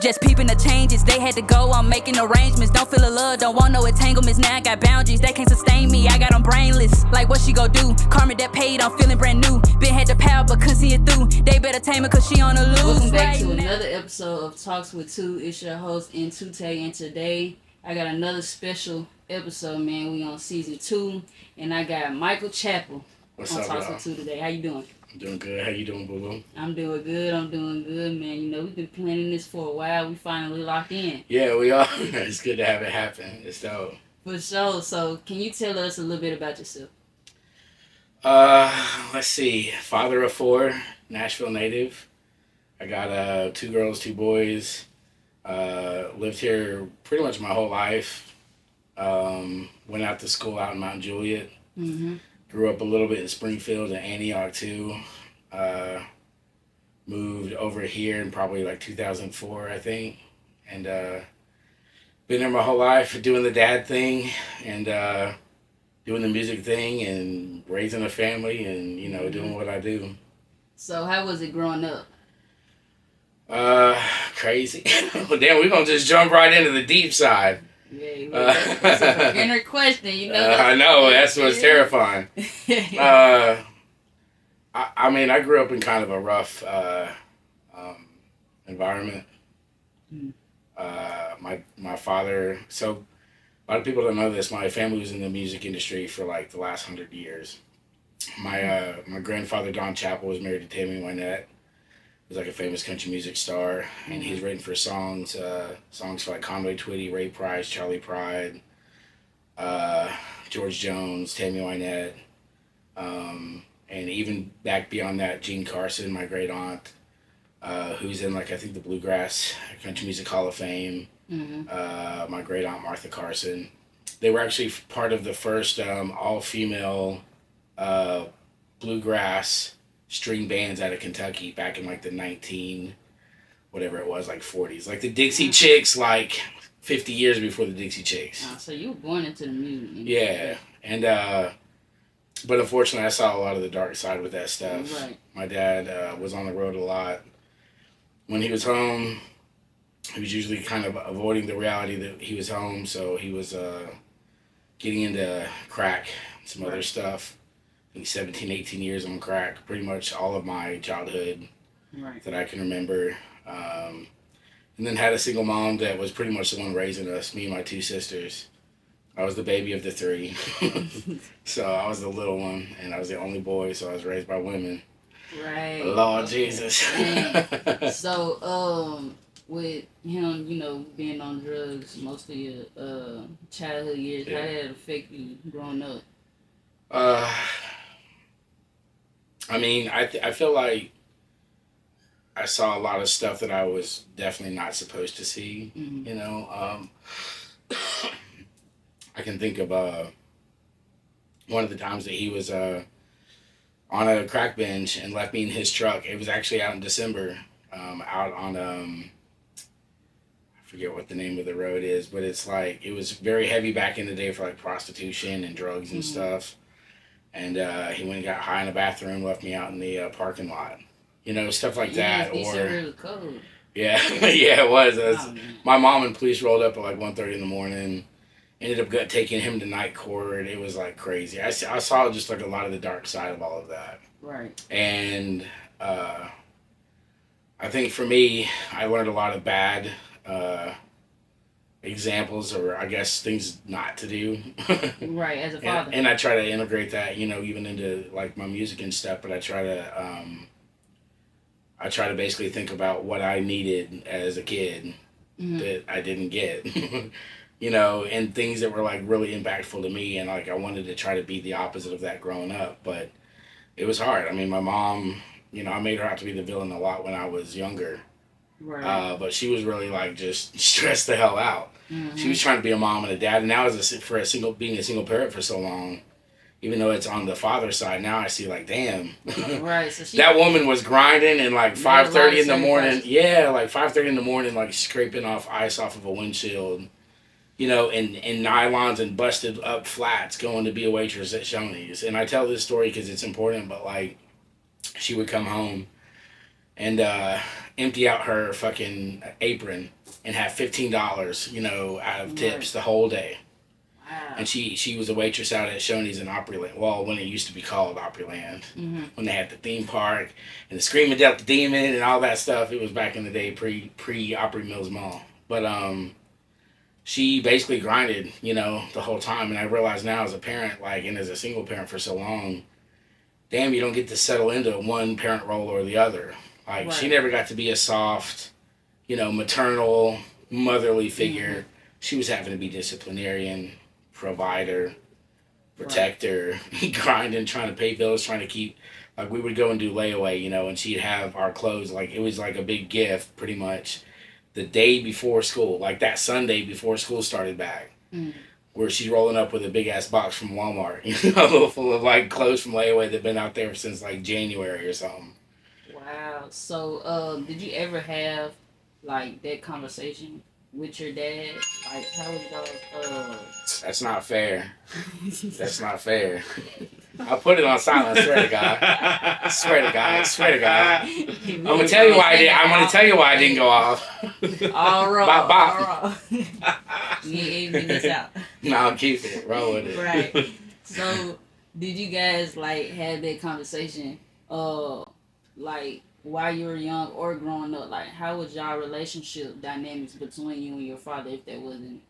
Just peeping the changes, they had to go, I'm making arrangements. Don't feel a love, don't want no entanglements. Now I got boundaries, that can't sustain me, I got them brainless. Like what she gon' do? Karma that paid, I'm feeling brand new. Been had the power, but couldn't see it through. They better tame her, cause she on the loose. Welcome back to another episode of Talkz With Tu. It's your host, Ntute, and today I got another special episode, man. We on season 2, and I got Micheal Chapel on Talkz With Tu today. How you doing? I'm doing good. How you doing, boo-boo? I'm doing good, man. You know, we've been planning this for a while. We finally locked in. Yeah, we are. It's good to have it happen. It's dope. For sure. So, can you tell us a little bit about yourself? Let's see. Father of 4, Nashville native. I got 2 girls, 2 boys. Lived here pretty much my whole life. Went out to school out in Mount Juliet. Mm-hmm. Grew up a little bit in Springfield and Antioch too. Moved over here in probably like 2004, I think. And been there my whole life doing the dad thing and doing the music thing and raising a family and, you know, doing what I do. So how was it growing up? Crazy. Well, damn, we're going to just jump right into the deep side. Yeah, that's a beginner question, you know. I know, that's what's terrifying. I mean, I grew up in kind of a rough environment. My father, so a lot of people don't know this, my family was in the music industry for like the last 100 years. My grandfather, Don Chapel, was married to Tammy Wynette. Was like a famous country music star, and he's written for songs for like Conway Twitty, Ray Price, Charlie Pride, George Jones, Tammy Wynette, and even back beyond that, Gene Carson, my great aunt, who's in like I think the Bluegrass Country Music Hall of Fame. My great aunt Martha Carson. They were actually part of the first all-female bluegrass string bands out of Kentucky back in like the 40s. Like the Dixie Chicks, like 50 years before the Dixie Chicks. So you were born into the music. Yeah. And but unfortunately I saw a lot of the dark side with that stuff. Right. My dad was on the road a lot. When he was home, he was usually kind of avoiding the reality that he was home, so he was getting into crack and some other stuff. I think 17, 18 years on crack, pretty much all of my childhood that I can remember. And then had a single mom that was pretty much the one raising us, me and my 2 sisters. I was the baby of the 3. So I was the little one, and I was the only boy, so I was raised by women. Right. Lord Jesus. So, with him, you know, being on drugs most of your childhood years, how did it affect you growing up? I mean, I feel like I saw a lot of stuff that I was definitely not supposed to see, you know. I can think of one of the times that he was on a crack bench and left me in his truck. It was actually out in December, out on, I forget what the name of the road is, but it's like, it was very heavy back in the day for like prostitution and drugs and stuff. And he went and got high in the bathroom, left me out in the parking lot. You know, stuff like that. December was cold. Yeah, yeah, it was. My mom and police rolled up at like 1:30 in the morning. Ended up taking him to night court. It was like crazy. I saw just like a lot of the dark side of all of that. Right. And I think for me, I learned a lot of bad examples, or I guess things not to do. Right, as a father. And I try to integrate that, you know, even into like my music and stuff. But I try to basically think about what I needed as a kid that I didn't get. You know, and things that were like really impactful to me, and like I wanted to try to be the opposite of that growing up, but it was hard. I mean, my mom, you know, I made her out to be the villain a lot when I was younger. Right. But she was really like just stressed the hell out. She was trying to be a mom and a dad, and now being a single parent for so long, even though it's on the father side, now I see like, damn. Right. So that woman was grinding and like 5:30 in the morning. Yeah, like 5:30 in the morning, like scraping off ice off of a windshield. You know, in nylons and busted up flats going to be a waitress at Shoney's. And I tell this story because it's important, but like, she would come home and empty out her fucking apron and have $15, out of tips the whole day. Wow. And she was a waitress out at Shoney's in Opryland. Well, when it used to be called Opryland. When they had the theme park and the Screaming Delta Demon and all that stuff. It was back in the day, pre Opry Mills Mall. But she basically grinded, the whole time. And I realize now as a parent, and as a single parent for so long, damn, you don't get to settle into one parent role or the other. Right. She never got to be a soft, maternal, motherly figure. She was having to be disciplinarian, provider, protector, grinding, trying to pay bills, trying to keep, we would go and do layaway, and she'd have our clothes, it was like a big gift, pretty much, the day before school, that Sunday before school started back, where she's rolling up with a big-ass box from Walmart, full of, clothes from layaway that been out there since, January or something. Wow. So, did you ever have, that conversation with your dad? How was y'all, That's not fair. That's not fair. I put it on silent, swear to God. Swear to God. I'm gonna tell you why I didn't go off. All right. Bop, bop. All right. You ain't even this out. No, I'll keep it. Roll with it. Right. So, did you guys, have that conversation, while you were young or growing up? How was y'all relationship dynamics between you and your father, if there wasn't?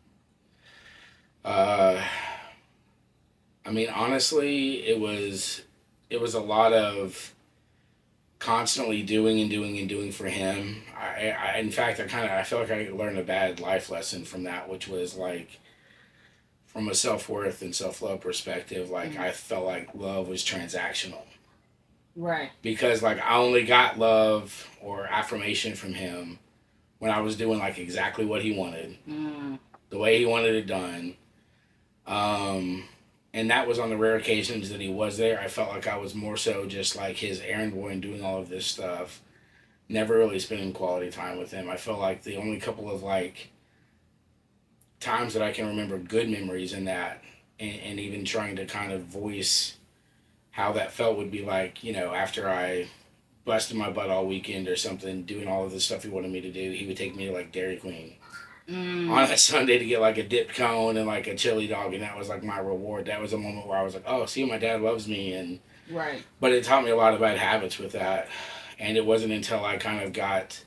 Honestly, it was a lot of constantly doing for him. In fact, I feel like I learned a bad life lesson from that, which was from a self-worth and self-love perspective, I felt like love was transactional. Right. Because I only got love or affirmation from him when I was doing exactly what he wanted, the way he wanted it done. And that was on the rare occasions that he was there. I felt like I was more so just his errand boy and doing all of this stuff. Never really spending quality time with him. I felt like the only couple of times that I can remember good memories in that, and even trying to kind of voice how that felt would be after I busted my butt all weekend or something, doing all of the stuff he wanted me to do, he would take me to Dairy Queen on a Sunday to get a dipped cone and a chili dog, and that was my reward. That was a moment where I was oh, see, my dad loves me. And right. But it taught me a lot of bad habits with that, and it wasn't until I kind of got,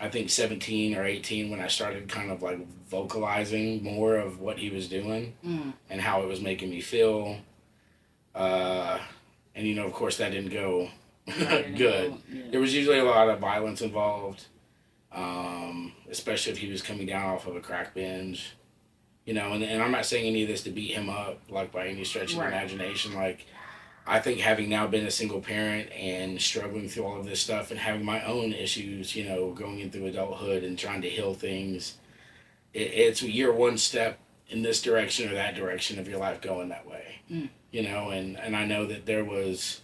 I think 17 or 18, when I started kind of vocalizing more of what he was doing and how it was making me feel. And of course that didn't go good. Yeah. There was usually a lot of violence involved, especially if he was coming down off of a crack binge, and I'm not saying any of this to beat him up by any stretch of the imagination. I think having now been a single parent and struggling through all of this stuff and having my own issues, going into adulthood and trying to heal things, you're one step in this direction or that direction of your life going that way. And I know that there was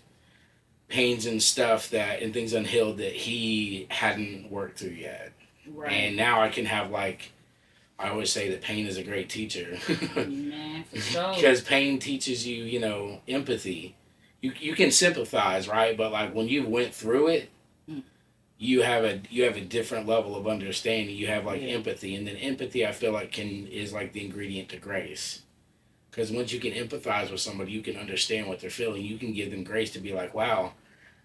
pains and stuff and things unhealed that he hadn't worked through yet. Right. And now I can have I always say that pain is a great teacher. Man, for sure. Because pain teaches you, empathy. You can sympathize, right? But when you went through it, you have a different level of understanding. You have empathy, and then empathy I feel is the ingredient to grace. Because once you can empathize with somebody, you can understand what they're feeling. You can give them grace to be wow,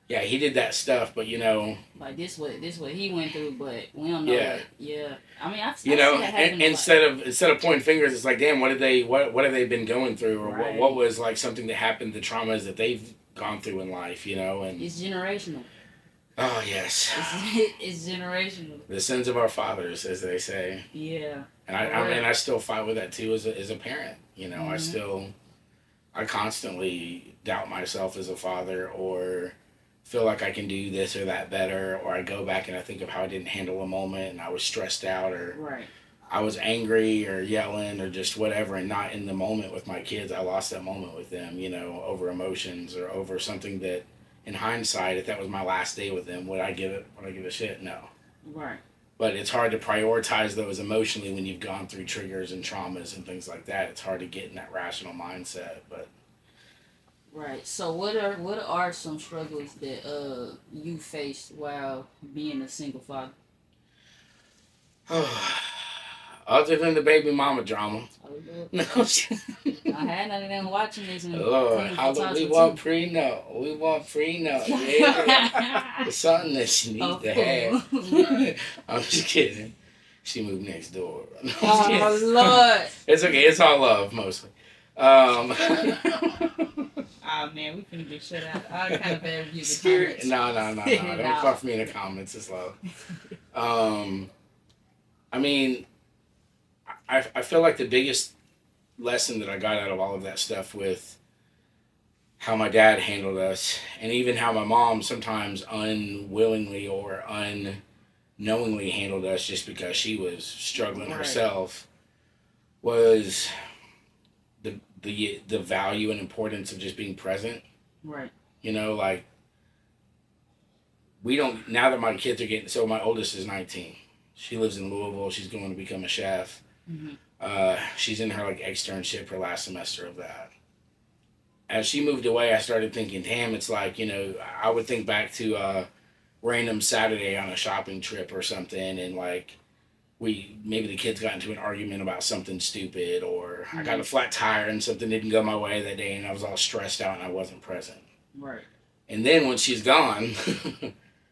yeah, he did that stuff, but this what he went through, but we don't know. Yeah. Yeah. I've see that happen. Instead of pointing fingers, it's damn, what have they been going through, or what was something that happened, the traumas that they've gone through in life, and it's generational. Oh yes. It's generational. The sins of our fathers, as they say. Yeah. And I still fight with that too as a parent. I constantly doubt myself as a father, or feel like I can do this or that better, or I go back and I think of how I didn't handle a moment and I was stressed out, or I was angry or yelling or just whatever, and not in the moment with my kids. I lost that moment with them, over emotions or over something that, in hindsight, if that was my last day with them, would I give a shit? No. Right. But it's hard to prioritize those emotionally when you've gone through triggers and traumas and things like that. It's hard to get in that rational mindset. But Right. So what are some struggles that you faced while being a single father? Other than the baby mama drama. Oh, Lord. No. I had none of them watching this and Lord, we want prenup. We want prenup. Yeah. It's something that she needs to have. I'm just kidding. She moved next door. No, oh, Lord. It's okay. It's all love, mostly. Oh, man. We finna get shut out. All kind of bad reviews. No. Don't come for me in the comments. It's love. I mean, I feel like the biggest lesson that I got out of all of that stuff with how my dad handled us, and even how my mom sometimes unwillingly or unknowingly handled us just because she was struggling herself, was the value and importance of just being present. Right. You know, like, we don't, now that my kids are getting, so my oldest is 19. She lives in Louisville. She's going to become a chef. Mm-hmm. She's in her externship, her last semester of that. As she moved away, I started thinking, damn, it's like, you know, I would think back to random Saturday on a shopping trip or something, and like, maybe the kids got into an argument about something stupid, or I got a flat tire and something didn't go my way that day and I was all stressed out and I wasn't present. Right. And then when she's gone,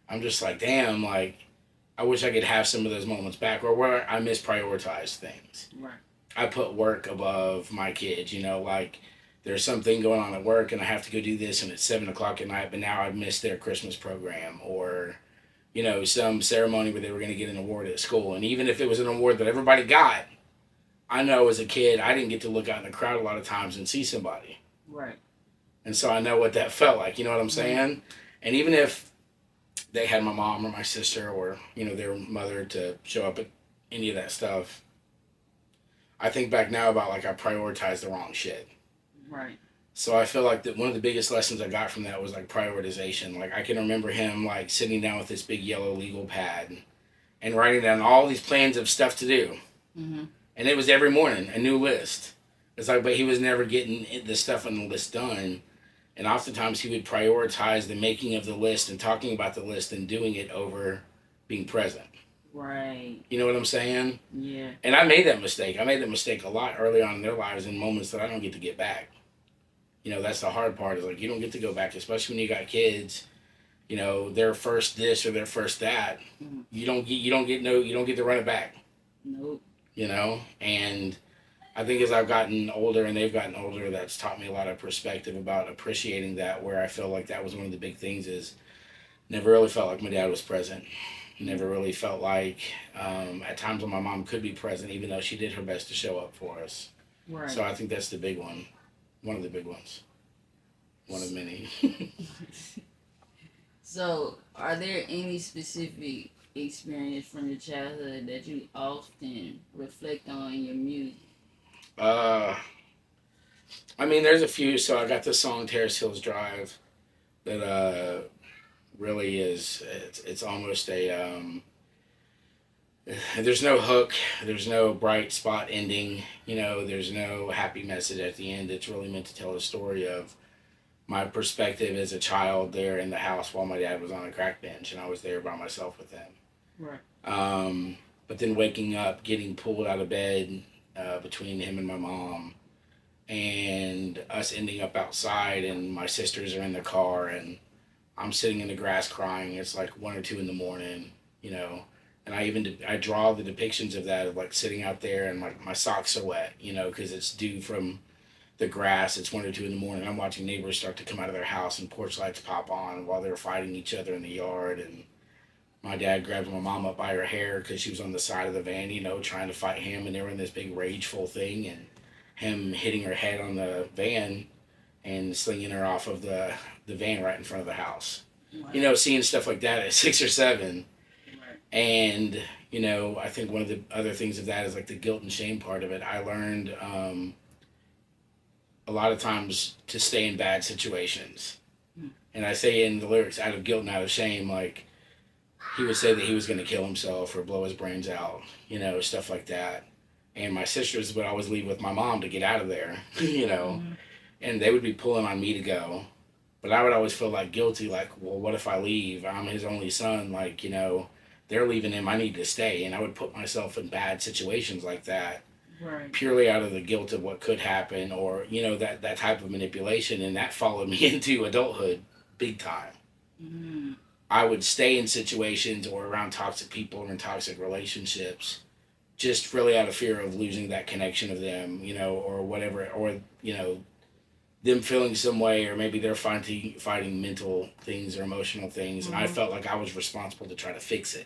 I'm just like, damn, like, I wish I could have some of those moments back, or where I misprioritized things. Right. I put work above my kids, you know, like, there's something going on at work and I have to go do this and it's 7:00 at night, but now I've missed their Christmas program, or, you know, some ceremony where they were going to get an award at school. And even if it was an award that everybody got, I know as a kid, I didn't get to look out in the crowd a lot of times and see somebody. Right. And so I know what that felt like, you know what I'm saying? And even if they had my mom or my sister or, you know, their mother to show up at any of that stuff, I think back now about, like, I prioritized the wrong shit. Right. So I feel like that one of the biggest lessons I got from that was, like, prioritization. Like, I can remember him, like, sitting down with this big yellow legal pad and writing down all these plans of stuff to do. Mm-hmm. And it was every morning a new list. It's like, but he was never getting the stuff on the list done. And oftentimes he would prioritize the making of the list and talking about the list and doing it over being present. Right. You know what I'm saying? Yeah. And I made that mistake. I made that mistake a lot early on in their lives, in moments that I don't get to get back. You know, that's the hard part, is like, you don't get to go back, especially when you got kids. You know, their first this or their first that. Mm-hmm. You don't get to run it back. Nope. You know, and I think as I've gotten older and they've gotten older, that's taught me a lot of perspective about appreciating that, where I feel like that was one of the big things, is never really felt like my dad was present. Never really felt like, at times when my mom could be present, even though she did her best to show up for us. Right. So I think that's the big one. One of the big ones. One of many. So, are there any specific experience from your childhood that you often reflect on in your music? I mean, there's a few. So I got the song Terrace Hills Drive that really is, it's almost a, there's no hook, there's no bright spot ending, you know, there's no happy message at the end. It's really meant to tell a story of my perspective as a child there in the house while my dad was on a crack bench and I was there by myself with him. Right. But then waking up, getting pulled out of bed between him and my mom, and us ending up outside, and my sisters are in the car and I'm sitting in the grass crying. It's like 1 or 2 in the morning, you know, and I draw the depictions of that, of like sitting out there and like my socks are wet, you know, because it's dew from the grass. It's 1 or 2 in the morning. I'm watching neighbors start to come out of their house and porch lights pop on while they're fighting each other in the yard. And my dad grabs my mom up by her hair because she was on the side of the van, you know, trying to fight him, and they were in this big rageful thing, and him hitting her head on the van and slinging her off of the van right in front of the house. Wow. You know, seeing stuff like that at 6 or 7. Right. And, you know, I think one of the other things of that is like the guilt and shame part of it. I learned a lot of times to stay in bad situations. And I say in the lyrics, out of guilt and out of shame, like, he would say that he was going to kill himself or blow his brains out, you know, stuff like that. And my sisters would always leave with my mom to get out of there, you know. and they would be pulling on me to go. But I would always feel like guilty, like, well, what if I leave? I'm his only son, like, they're leaving him, I need to stay. And I would put myself in bad situations like that. Right. Purely out of the guilt of what could happen, or that type of manipulation, and that followed me into adulthood big time. Mm-hmm. I would stay in situations or around toxic people or in toxic relationships, just really out of fear of losing that connection of them, or whatever, or them feeling some way, or maybe they're fighting mental things or emotional things, and I felt like I was responsible to try to fix it.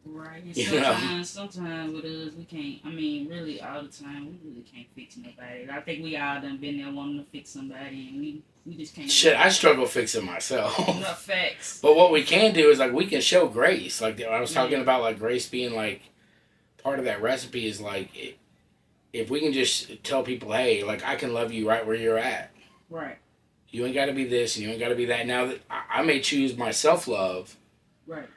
Right. Sometimes with us, we can't. I mean, really, all the time, we really can't fix nobody. I think we all done been there wanting to fix somebody, and we just can't. Shit, I struggle fixing myself. Enough facts. But what we can do is, like, we can show grace. Like, I was talking about, like, grace being, like, part of that recipe is, like, if we can just tell people, hey, like, I can love you right where you're at. Right. You ain't got to be this, and you ain't got to be that. Now, that I may choose my self-love. Right.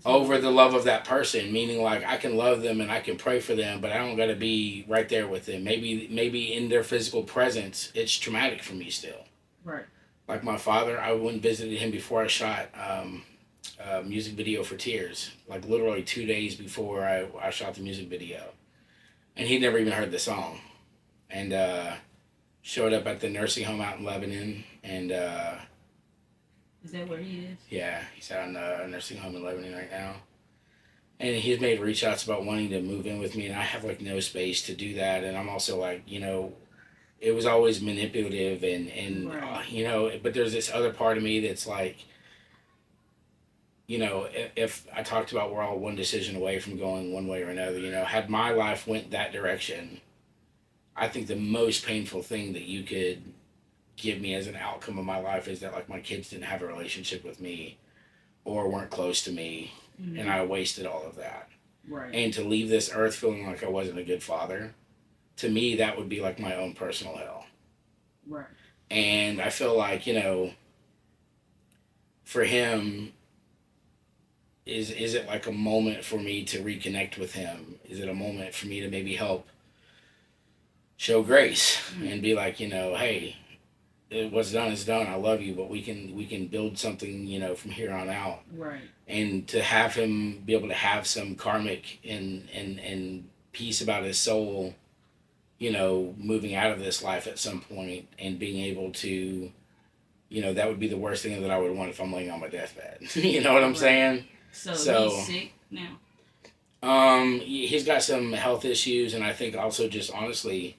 Over the love of that person, meaning like I can love them and I can pray for them, but I don't got to be right there with them. Maybe in their physical presence, it's traumatic for me still. Right. Like my father, I went and visited him before I shot a music video for Tears. Like literally 2 days before I shot the music video, and he'd never even heard the song, and showed up at the nursing home out in Lebanon, and. Is that where he is? Yeah, he's out in a nursing home in Lebanon right now. And he's made reach outs about wanting to move in with me, and I have like no space to do that. And I'm also like, it was always manipulative and right. But there's this other part of me that's like, if I talked about we're all one decision away from going one way or another, had my life went that direction, I think the most painful thing that you could give me as an outcome of my life is that like my kids didn't have a relationship with me or weren't close to me, and I wasted all of that. Right. And to leave this earth feeling like I wasn't a good father, to me that would be like my own personal hell. Right. And I feel like, for him, is it like a moment for me to reconnect with him? Is it a moment for me to maybe help show grace and be like, hey, what's done is done. I love you, but we can build something, from here on out. Right. And to have him be able to have some karmic and peace about his soul, moving out of this life at some point and being able to, that would be the worst thing that I would want if I'm laying on my deathbed. You know what I'm saying? So he's sick now. He's got some health issues, and I think also just honestly,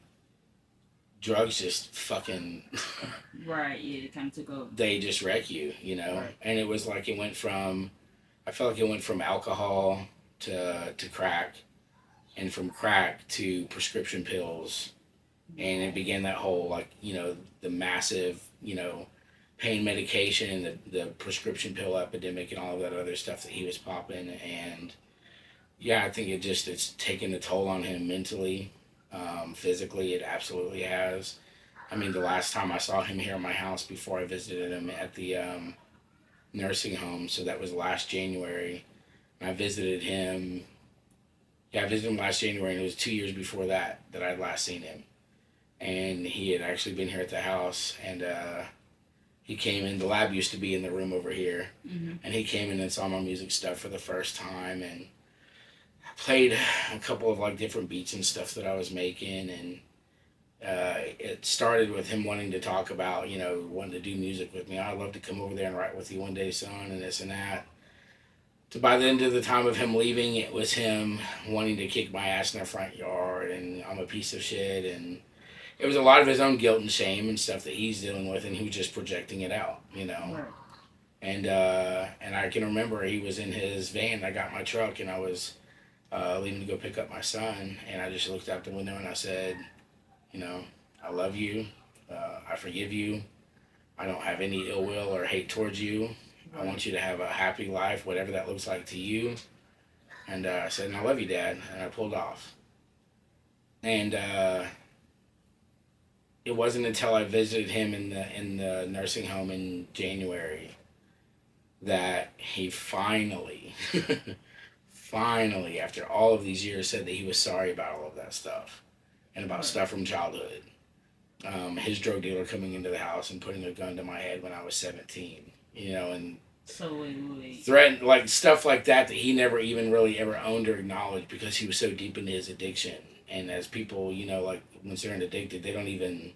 drugs just fucking right, yeah, it kind of took over. They just wreck you, Right. And it was like I felt like it went from alcohol to crack, and from crack to prescription pills, and it began that whole like, the massive, pain medication and the prescription pill epidemic and all of that other stuff that he was popping, and yeah, I think it's taken a toll on him mentally. Physically, it absolutely has. I mean, the last time I saw him here in my house before I visited him at the nursing home, so that was last January. And I visited him last January, and it was 2 years before that I'd last seen him. And he had actually been here at the house, and he came in. The lab used to be in the room over here, and he came in and saw my music stuff for the first time, and played a couple of like different beats and stuff that I was making, and it started with him wanting to talk about, wanting to do music with me. I'd love to come over there and write with you one day, son, and this and that. So by the end of the time of him leaving, it was him wanting to kick my ass in the front yard, and I'm a piece of shit, and it was a lot of his own guilt and shame and stuff that he's dealing with, and he was just projecting it out, Right. And I can remember he was in his van. I got my truck, and I was leaving to go pick up my son, and I just looked out the window and I said, I love you, I forgive you, I don't have any ill will or hate towards you. Right. I want you to have a happy life, whatever that looks like to you. And I said, and I love you, Dad, and I pulled off. And it wasn't until I visited him in the nursing home in January that he finally after all of these years, said that he was sorry about all of that stuff and about stuff from childhood. his drug dealer coming into the house and putting a gun to my head when I was 17, and So wait. threatened, like, stuff like that he never even really ever owned or acknowledged because he was so deep into his addiction. And as people, like, once they're addicted, they don't even,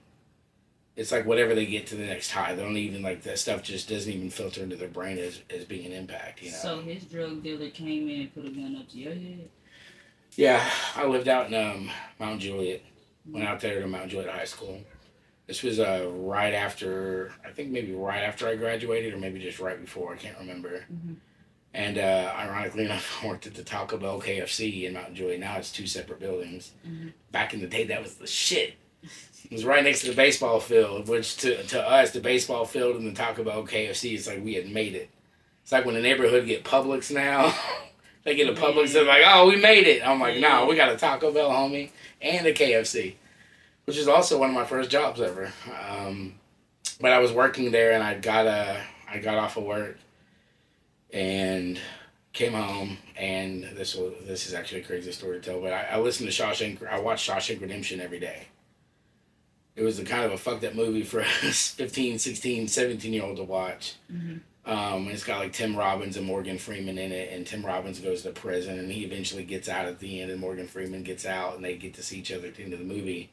it's like whatever they get to the next high, they don't even, like, that stuff just doesn't even filter into their brain as being an impact, So his drug dealer came in and put a gun up to your head? Yeah, I lived out in Mount Juliet. Went out there to Mount Juliet High School. This was right after, I think maybe right after I graduated, or maybe just right before, I can't remember. Mm-hmm. And ironically enough, I worked at the Taco Bell KFC in Mount Juliet. Now it's 2 separate buildings. Mm-hmm. Back in the day, that was the shit. It was right next to the baseball field, which to us, the baseball field and the Taco Bell KFC, it's like we had made it. It's like when the neighborhood get Publix now. They get a Publix, they're like, oh, we made it. I'm like, no, we got a Taco Bell, homie, and a KFC. Which is also one of my first jobs ever. But I was working there, and I got off of work and came home, and this is actually a crazy story to tell, but I listened to I watched Shawshank Redemption every day. It was a kind of a fucked up movie for a 15, 16, 17-year-old to watch. Mm-hmm. And it's got like Tim Robbins and Morgan Freeman in it, and Tim Robbins goes to prison, and he eventually gets out at the end, and Morgan Freeman gets out, and they get to see each other at the end of the movie.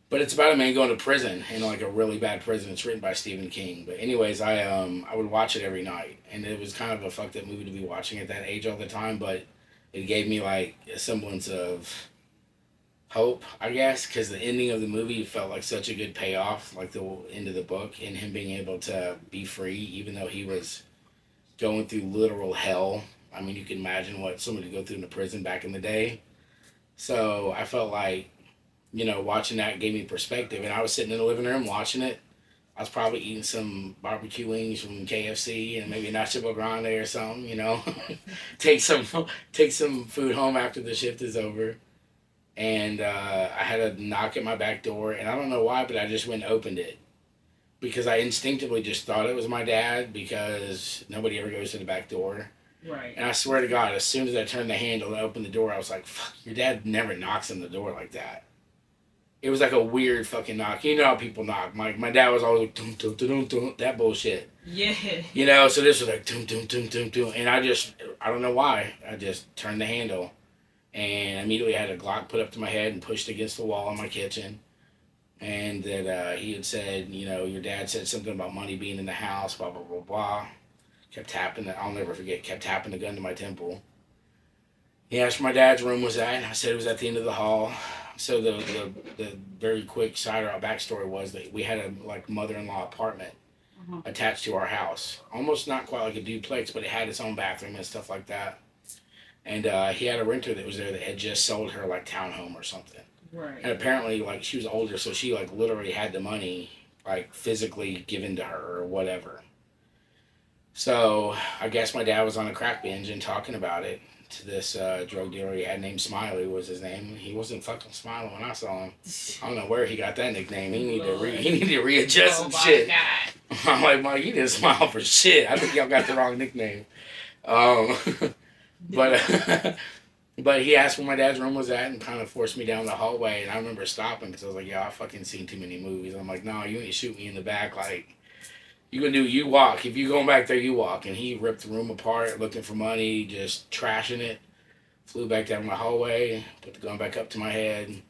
But it's about a man going to prison, in like a really bad prison. It's written by Stephen King. But anyways, I would watch it every night, and it was kind of a fucked up movie to be watching at that age all the time. But it gave me like a semblance of hope, I guess, because the ending of the movie felt like such a good payoff, like the end of the book, and him being able to be free, even though he was going through literal hell. I mean, you can imagine what somebody would go through in a prison back in the day. So I felt like, watching that gave me perspective. And I was sitting in the living room watching it. I was probably eating some barbecue wings from KFC and maybe Nacho Grande or something, take some food home after the shift is over. And I had a knock at my back door, and I don't know why, but I just went and opened it. Because I instinctively just thought it was my dad, because nobody ever goes to the back door. Right. And I swear to God, as soon as I turned the handle and opened the door, I was like, fuck, your dad never knocks on the door like that. It was like a weird fucking knock. You know how people knock. My dad was always like, dum, dum, dum, dum, that bullshit. Yeah. So this was like, dum, dum, dum, dum, dum. And I don't know why. I just turned the handle. And immediately I had a Glock put up to my head and pushed against the wall in my kitchen. And that he had said, your dad said something about money being in the house, blah, blah, blah, blah. I'll never forget, kept tapping the gun to my temple. He asked where my dad's room was at, and I said it was at the end of the hall. So the very quick backstory was that we had a mother-in-law apartment attached to our house. Almost not quite like a duplex, but it had its own bathroom and stuff like that. And he had a renter that was there that had just sold her townhome or something. Right. And apparently she was older, so she literally had the money physically given to her or whatever. So I guess my dad was on a crack binge and talking about it to this drug dealer he had named Smiley was his name. He wasn't fucking smiling when I saw him. I don't know where he got that nickname. He needed to readjust some shit. God. I'm like, Mike, you didn't smile for shit. I think y'all got the wrong nickname. But he asked where my dad's room was at and kind of forced me down the hallway. And I remember stopping because I was like, yeah, I've fucking seen too many movies. I'm like, no, you ain't shoot me in the back. You walk. If you going back there, you walk. And he ripped the room apart, looking for money, just trashing it. Flew back down my hallway, put the gun back up to my head.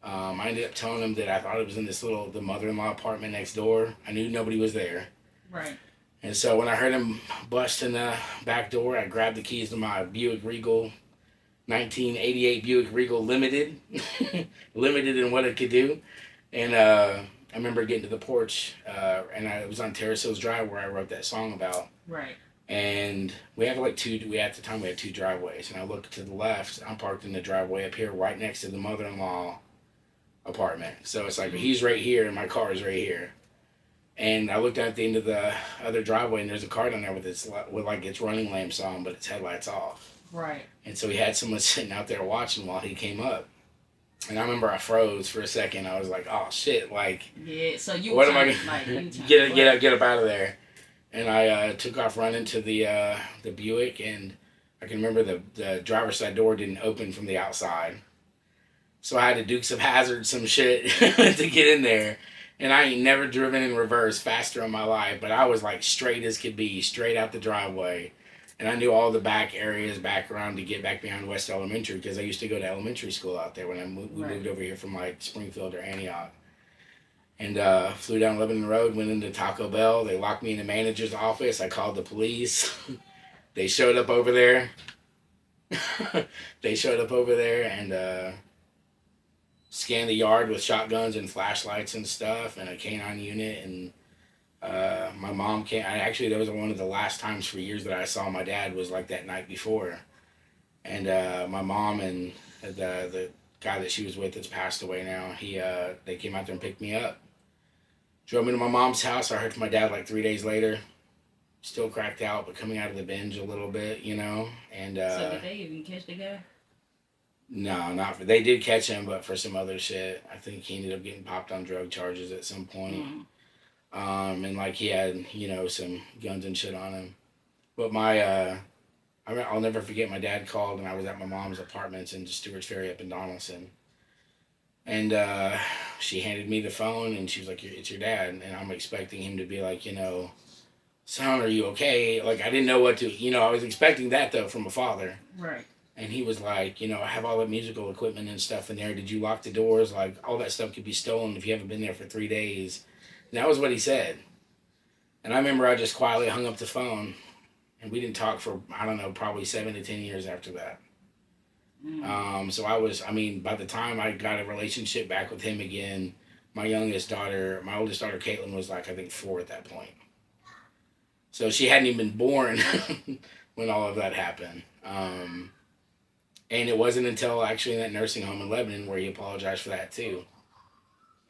I ended up telling him that I thought it was in the mother-in-law apartment next door. I knew nobody was there. Right. And so when I heard him bust in the back door, I grabbed the keys to my Buick Regal, 1988 Buick Regal Limited. Limited in what it could do. And I remember getting to the porch, and it was on Terrace Hills Drive where I wrote that song about. Right. And we have at the time we had 2 driveways, and I looked to the left. I'm parked in the driveway up here, right next to the mother-in-law apartment. So it's like he's right here, and my car is right here. And I looked at the end of the other driveway, and there's a car down there with its running lamps on, but its headlights off. Right. And so he had someone sitting out there watching while he came up. And I remember I froze for a second. I was like, "Oh shit!" Yeah. So you. What am I gonna get up out of there? And I took off running to the Buick, and I can remember the driver's side door didn't open from the outside. So I had to Dukes of Hazzard some shit to get in there. And I ain't never driven in reverse faster in my life, but I was like straight as could be, straight out the driveway. And I knew all the back areas back around to get back behind West Elementary because I used to go to elementary school out there when we moved over here from like Springfield or Antioch. And flew down Lebanon Road, went into Taco Bell. They locked me in the manager's office. I called the police. They showed up over there. And scanned the yard with shotguns and flashlights and stuff and a canine unit. And my mom came. Actually, that was one of the last times for years that I saw my dad was like that night before. And my mom and the guy that she was with that's passed away now, they came out there and picked me up. Drove me to my mom's house. I heard from my dad like 3 days later. Still cracked out, but coming out of the binge a little bit, you know. And so did they even catch the guy? No, not for. They did catch him, but for some other shit. I think he ended up getting popped on drug charges at some point. And like he had, you know, some guns and shit on him. But I'll never forget. My dad called, and I was at my mom's apartments in Stewart's Ferry up in Donaldson. And she handed me the phone, and she was like, "It's your dad." And I'm expecting him to be like, you know, "Son, are you okay?" Like, I didn't know what to, you know, I was expecting that, though, from a father. Right. And he was like, you know, "I have all the musical equipment and stuff in there. Did you lock the doors? Like, all that stuff could be stolen if you haven't been there for 3 days." And that was what he said. And I remember I just quietly hung up the phone, and we didn't talk for, I don't know, probably 7 to 10 years after that. So by the time I got a relationship back with him again, my oldest daughter, Caitlin, was like, I think 4 at that point. So she hadn't even been born when all of that happened. And it wasn't until actually in that nursing home in Lebanon where he apologized for that too.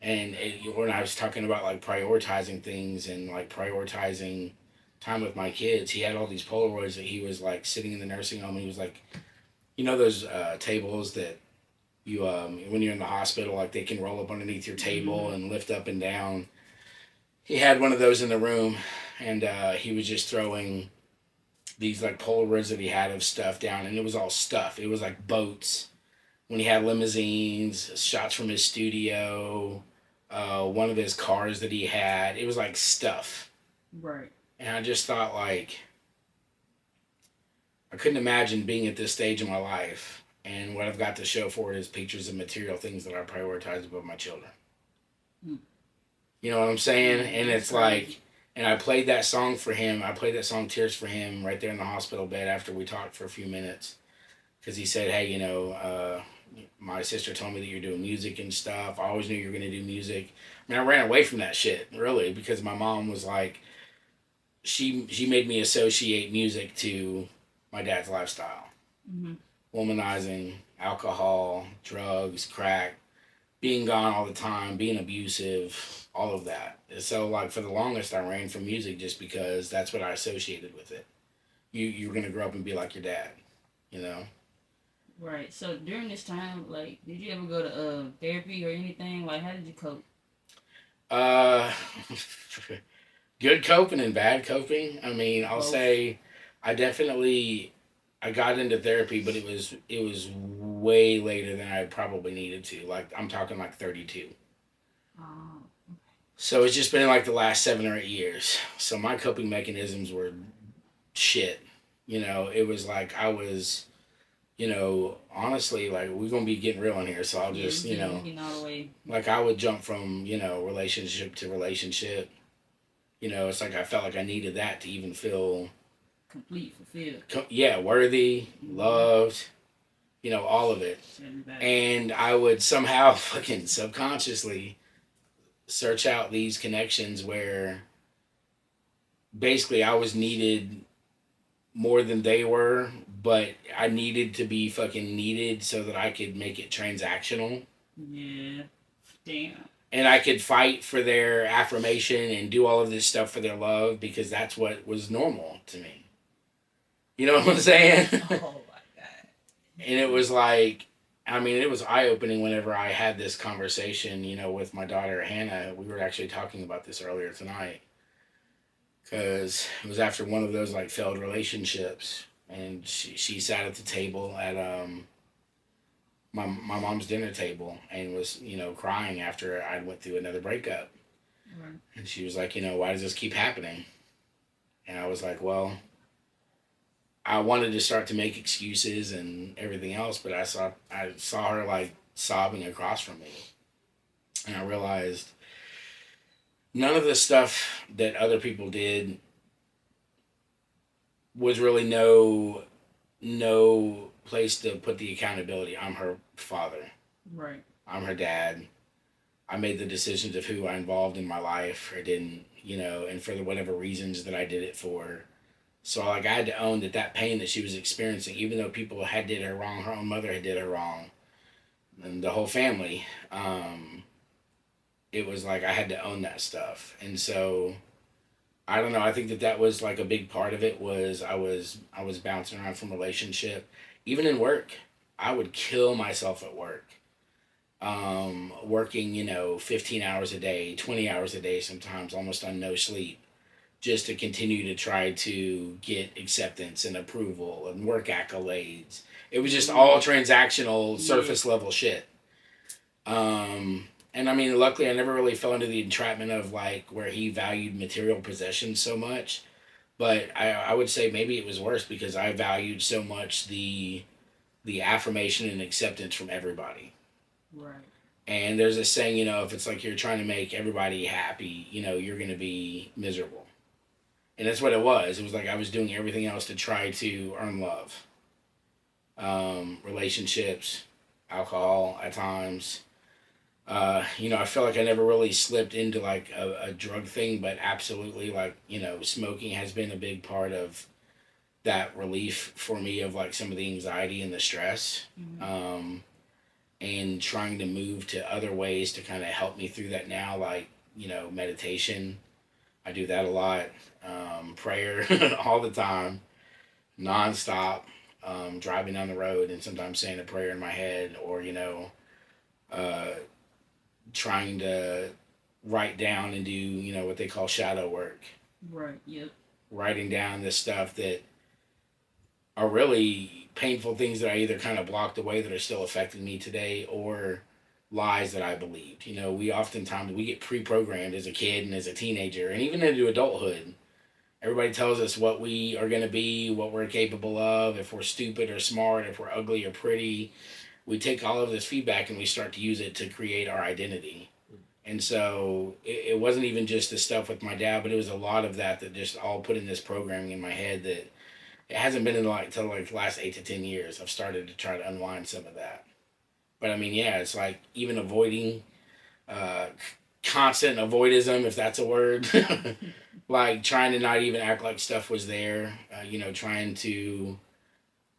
And when I was talking about like prioritizing things and like prioritizing time with my kids, he had all these Polaroids that he was like sitting in the nursing home, and he was like, you know those tables that you when you're in the hospital, like they can roll up underneath your table and lift up and down. He had one of those in the room, and he was just throwing these like Polaroids that he had of stuff down, and it was all stuff. It was like boats. When he had limousines, shots from his studio, one of his cars that he had. It was like stuff. Right. And I just thought, like, I couldn't imagine being at this stage in my life, and what I've got to show for it is pictures of material things that I prioritize above my children. You know what I'm saying? And it's like, and I played that song for him. I played that song Tears for him right there in the hospital bed after we talked for a few minutes. Because he said, "Hey, you know, my sister told me that you're doing music and stuff. I always knew you were going to do music." I mean, I ran away from that shit, really, because my mom was like, she made me associate music to my dad's lifestyle. Womanizing, alcohol, drugs, crack, being gone all the time, being abusive, all of that. So, like, for the longest, I ran from music just because that's what I associated with it. You're going to grow up and be like your dad, you know? Right. So, during this time, like, did you ever go to therapy or anything? Like, how did you cope? Good coping and bad coping. I mean, I'll say I got into therapy, but it was way later than I probably needed to. Like, I'm talking like 32. Oh. So it's just been like the last 7 or 8 years. So my coping mechanisms were shit. You know, it was like I was, you know, honestly, like, we're going to be getting real in here. So I'll just, you know, like I would jump from, you know, relationship to relationship. You know, it's like I felt like I needed that to even feel complete, fulfilled. Worthy, loved, you know, all of it. And I would somehow fucking subconsciously search out these connections where basically I was needed more than they were, but I needed to be fucking needed so that I could make it transactional. Yeah. Damn. And I could fight for their affirmation and do all of this stuff for their love because that's what was normal to me. You know what I'm saying? Oh my God. And it was like, I mean, it was eye-opening whenever I had this conversation, you know, with my daughter, Hannah. We were actually talking about this earlier tonight. Because it was after one of those, like, failed relationships. And she sat at the table at my mom's dinner table and was, crying after I went through another breakup. Right. And she was like, why does this keep happening? And I was like, well, I wanted to start to make excuses and everything else, but I saw her like sobbing across from me. And I realized none of the stuff that other people did was really no place to put the accountability. I'm her father. Right. I'm her dad. I made the decisions of who I involved in my life or didn't, and for whatever reasons that I did it for. So like I had to own that pain that she was experiencing, even though people had did her wrong, her own mother had did her wrong, and the whole family, it was like I had to own that stuff. And so I don't know, I think that was like a big part of it was I was bouncing around from relationship. Even in work, I would kill myself at work. Working, 15 hours a day, 20 hours a day sometimes, almost on no sleep, just to continue to try to get acceptance and approval and work accolades. It was just all transactional, surface level shit. And I mean, luckily I never really fell into the entrapment of like where he valued material possessions so much. But I would say maybe it was worse because I valued so much the affirmation and acceptance from everybody. Right. And there's this saying, if it's like you're trying to make everybody happy, you're going to be miserable. And that's what it was. It was like I was doing everything else to try to earn love. Relationships, alcohol at times. I feel like I never really slipped into like a drug thing, but absolutely like, smoking has been a big part of that relief for me of like some of the anxiety and the stress. Mm-hmm. And trying to move to other ways to kind of help me through that now, like, meditation. I do that a lot. Prayer all the time, nonstop, driving down the road and sometimes saying a prayer in my head or, trying to write down and do, what they call shadow work. Right, yep. Writing down the stuff that are really painful things that I either kind of blocked away that are still affecting me today or lies that I believed. We oftentimes, we get pre-programmed as a kid and as a teenager and even into adulthood. Everybody tells us what we are going to be, what we're capable of, if we're stupid or smart, if we're ugly or pretty. We take all of this feedback and we start to use it to create our identity. And so it wasn't even just the stuff with my dad, but it was a lot of that just all put in this programming in my head that it hasn't been until the last 8 to 10 years. I've started to try to unwind some of that. But I mean, yeah, it's like even avoiding, constant avoidism, if that's a word. Like trying to not even act like stuff was there. Trying to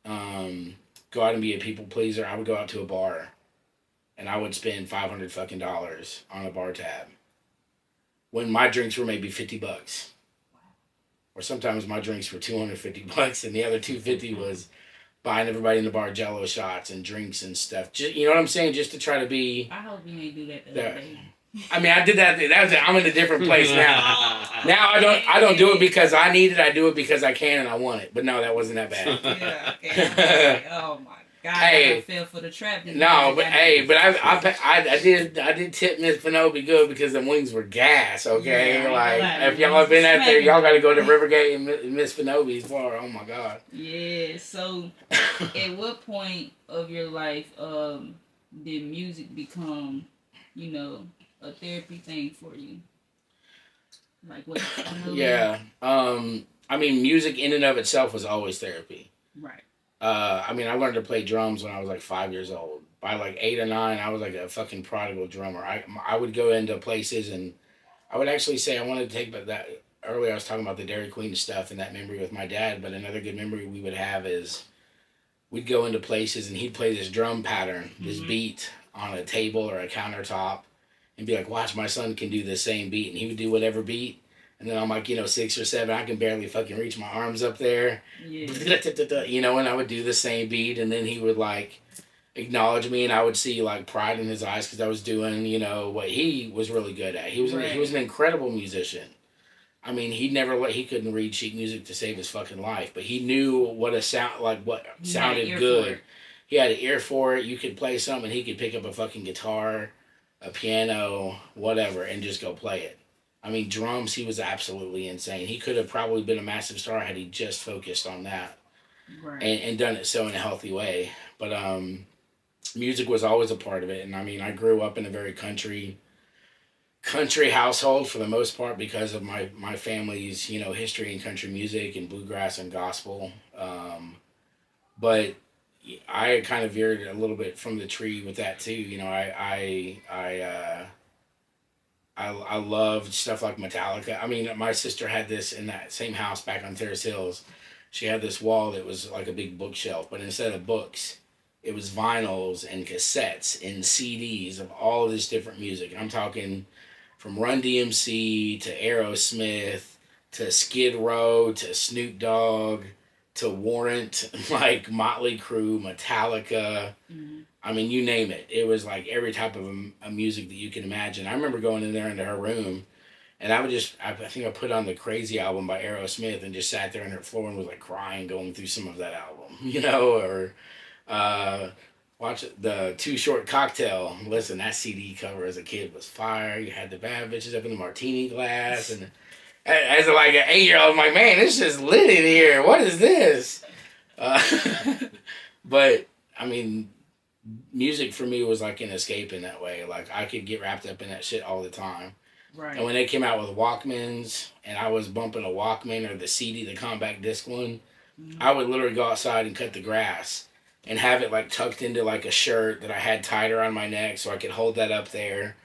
go out and be a people pleaser. I would go out to a bar and I would spend $500 on a bar tab when my drinks were maybe $50. Or sometimes my drinks were $250 and the other $250 was buying everybody in the bar Jell-O shots and drinks and stuff. Just, you know what I'm saying? Just to try to be. I hope you ain't do that the other day. I mean, I did that. I'm in a different place now. Now I don't do it because I need it. I do it because I can and I want it. But no, that wasn't that bad. Yeah. Okay. Oh my God. Hey, I fell for the trap. No, but I did tip Miss Fenobi good because the wings were gas. Okay, yeah, if y'all have been out there, y'all got to go to Rivergate and Miss Fenobi's bar. Oh my God. Yeah. So, at what point of your life did music become, a therapy thing for you? Like what? Yeah. I mean, music in and of itself was always therapy. Right. I learned to play drums when I was like 5 years old. By like 8 or 9, I was like a fucking prodigal drummer. I would go into places and I would actually say I wanted to take that. Earlier I was talking about the Dairy Queen stuff and that memory with my dad, but another good memory we would have is we'd go into places and he'd play this drum pattern, this beat on a table or a countertop and be like, watch, my son can do the same beat. And he would do whatever beat. And then I'm like, 6 or 7, I can barely fucking reach my arms up there. Yeah. And I would do the same beat. And then he would like acknowledge me and I would see like pride in his eyes because I was doing, what he was really good at. He was an incredible musician. I mean, he couldn't read sheet music to save his fucking life, but he knew what sounded good. he had an ear for it. You could play something, he could pick up a fucking guitar, a piano, whatever, and just go play it. I mean, drums, he was absolutely insane. He could have probably been a massive star had he just focused on that. Right. And done it so in a healthy way. But music was always a part of it. And I mean, I grew up in a very country household for the most part because of my family's, you know, history in country music and bluegrass and gospel. But I kind of veered a little bit from the tree with that too. You know, I loved stuff like Metallica. I mean, my sister had this in that same house back on Terrace Hills. She had this wall that was like a big bookshelf, but instead of books, it was vinyls and cassettes and CDs of all this different music. And I'm talking from Run DMC to Aerosmith to Skid Row to Snoop Dogg to Warrant, like Motley Crue, Metallica. Mm-hmm. I mean, you name it. It was like every type of a music that you can imagine. I remember going in there into her room, and I think I put on the Crazy album by Aerosmith and just sat there on her floor and was like crying going through some of that album, you know, or watch the Too Short Cocktail. Listen, that CD cover as a kid was fire. You had the bad bitches up in the martini glass, and as like an 8-year-old, I'm like, man, it's just lit in here. What is this? But I mean, music for me was like an escape in that way. Like I could get wrapped up in that shit all the time. Right. And when they came out with Walkmans, and I was bumping a Walkman or the CD, the compact disc one, I would literally go outside and cut the grass and have it like tucked into like a shirt that I had tied around my neck so I could hold that up there,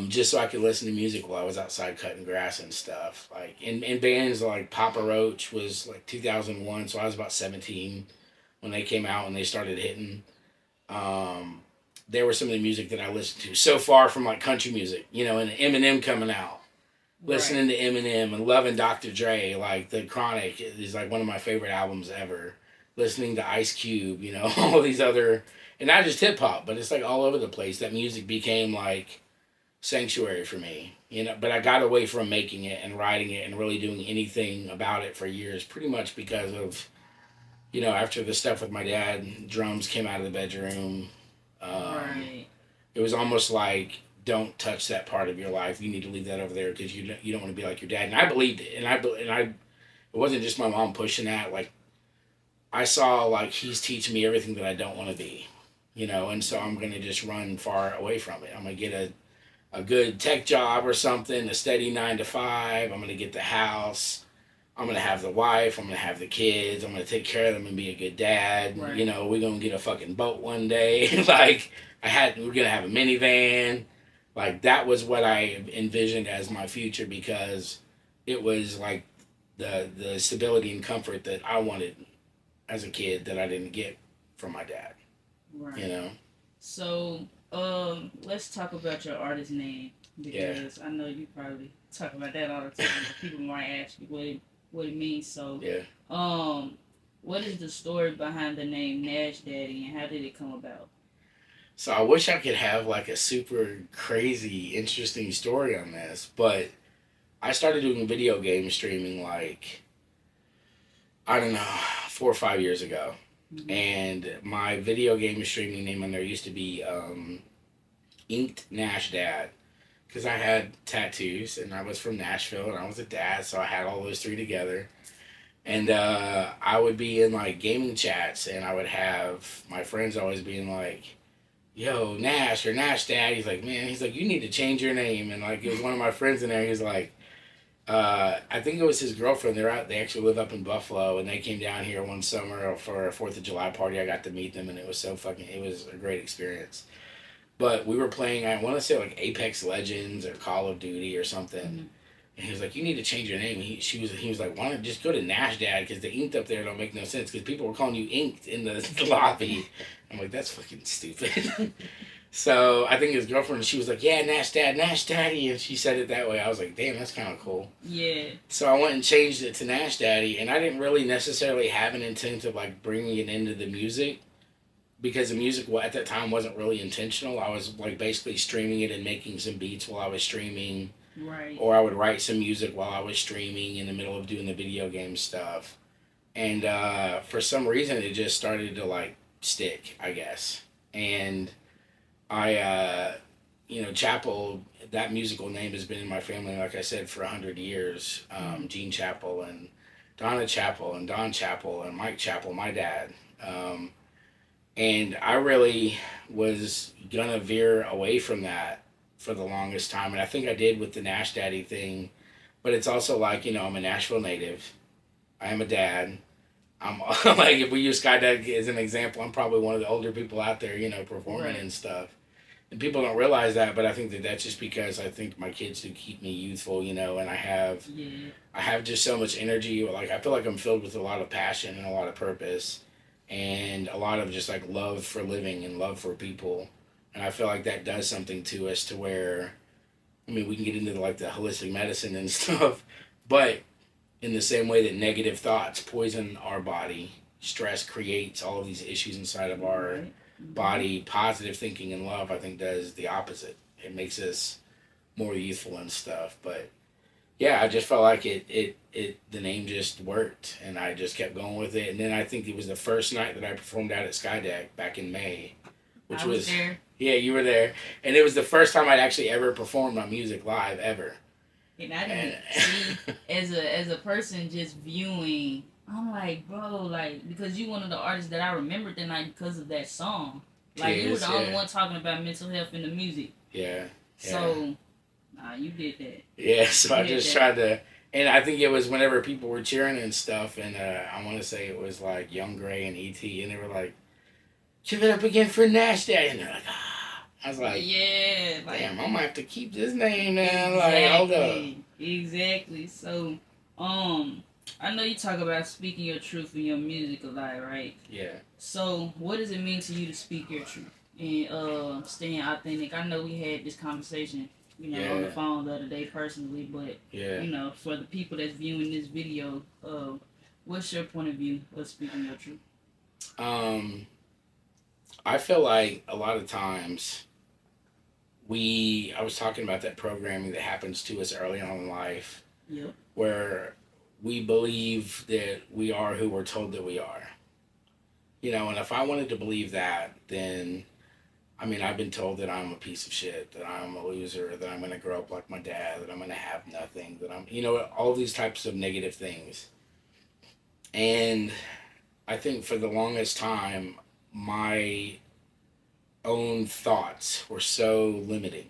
just so I could listen to music while I was outside cutting grass and stuff. Like in bands like Papa Roach was like 2001, so I was about 17 when they came out and they started hitting. There was some of the music that I listened to so far from like country music, you know, and Eminem coming out, listening to Eminem and loving Dr. Dre, like The Chronic is like one of my favorite albums ever. Listening to Ice Cube, you know, all these other, and not just hip hop, but it's like all over the place. That music became like sanctuary for me, you know, but I got away from making it and writing it and really doing anything about it for years, pretty much because of, you know, after the stuff with my dad, drums came out of the bedroom. Right. It was almost like, don't touch that part of your life. You need to leave that over there because you don't want to be like your dad. And I believed it. And it wasn't just my mom pushing that. Like, I saw like he's teaching me everything that I don't want to be, you know, and so I'm going to just run far away from it. I'm going to get a good tech job or something, a steady 9 to 5. I'm going to get the house. I'm going to have the wife. I'm going to have the kids. I'm going to take care of them and be a good dad. Right. You know, we're going to get a fucking boat one day. Like, we're going to have a minivan. Like, that was what I envisioned as my future because it was like the stability and comfort that I wanted as a kid that I didn't get from my dad. Right. You know? So, let's talk about your artist name because I know you probably talk about that all the time. People might ask you what it means. So, what is the story behind the name NashDaddy and how did it come about? So I wish I could have like a super crazy, interesting story on this, but I started doing video game streaming like, I don't know, 4 or 5 years ago. Mm-hmm. And my video game streaming name on there used to be Inked NashDad. Because I had tattoos and I was from Nashville and I was a dad, so I had all those three together. And I would be in like gaming chats and I would have my friends always being like, yo, Nash or NashDad. He's like, man, he's like, you need to change your name. And like, it was one of my friends in there. He was like, I think it was his girlfriend. They actually live up in Buffalo and they came down here one summer for a 4th of July party. I got to meet them and it was it was a great experience. But we were playing, I want to say like Apex Legends or Call of Duty or something. Mm-hmm. And he was like, you need to change your name. He was like, why don't you just go to NashDad? Because the inked up there don't make no sense. Because people were calling you Inked in the lobby. I'm like, that's fucking stupid. So I think his girlfriend, she was like, yeah, NashDaddy. And she said it that way. I was like, damn, that's kind of cool. Yeah. So I went and changed it to NashDaddy. And I didn't really necessarily have an intent of like bringing it into the music. Because the music at that time wasn't really intentional. I was like basically streaming it and making some beats while I was streaming. Right. Or I would write some music while I was streaming in the middle of doing the video game stuff. And for some reason it just started to like stick, I guess. And I, Chapel, that musical name has been in my family, like I said, for 100 years. Gene Chapel and Donna Chapel and Don Chapel and Mike Chapel, my dad. And I really was gonna veer away from that for the longest time. And I think I did with the NashDaddy thing. But it's also like, I'm a Nashville native. I am a dad. I'm like, if we use Skydeck as an example, I'm probably one of the older people out there, performing and stuff. And people don't realize that, but I think that that's just because I think my kids do keep me youthful, and I have just so much energy. Like, I feel like I'm filled with a lot of passion and a lot of purpose and a lot of just like love for living and love for people. And I feel like that does something to us to where, we can get into like the holistic medicine and stuff, but in the same way that negative thoughts poison our body, stress creates all of these issues inside of our body, positive thinking and love, I think, does the opposite. It makes us more youthful and stuff. But yeah, I just felt like the name just worked, and I just kept going with it. And then I think it was the first night that I performed out at Skydeck back in May, which was there. Yeah, you were there, and it was the first time I'd actually ever performed my music live ever. And I didn't see, as a person just viewing, I'm like, bro, like, because you one of the artists that I remembered that night because of that song. Like, you were the only one talking about mental health in the music. Yeah. So, you did that. Yeah, so I just tried to, and I think it was whenever people were cheering and stuff, and I want to say it was like Young Gray and E.T., and they were like, give it up again for NashDaddy, and they're like, ah. I was like, yeah, like, damn, I'm gonna have to keep this name now. Exactly, like, hold up. Exactly. So, I know you talk about speaking your truth in your music a lot, right? Yeah. So, what does it mean to you to speak your truth and staying authentic? I know we had this conversation, on the phone the other day personally, but for the people that's viewing this video, what's your point of view of speaking your truth? I feel like a lot of times I was talking about that programming that happens to us early on in life, where we believe that we are who we're told that we are. And if I wanted to believe that, then, I've been told that I'm a piece of shit, that I'm a loser, that I'm going to grow up like my dad, that I'm going to have nothing, that I'm, all these types of negative things. And I think for the longest time, my own thoughts were so limiting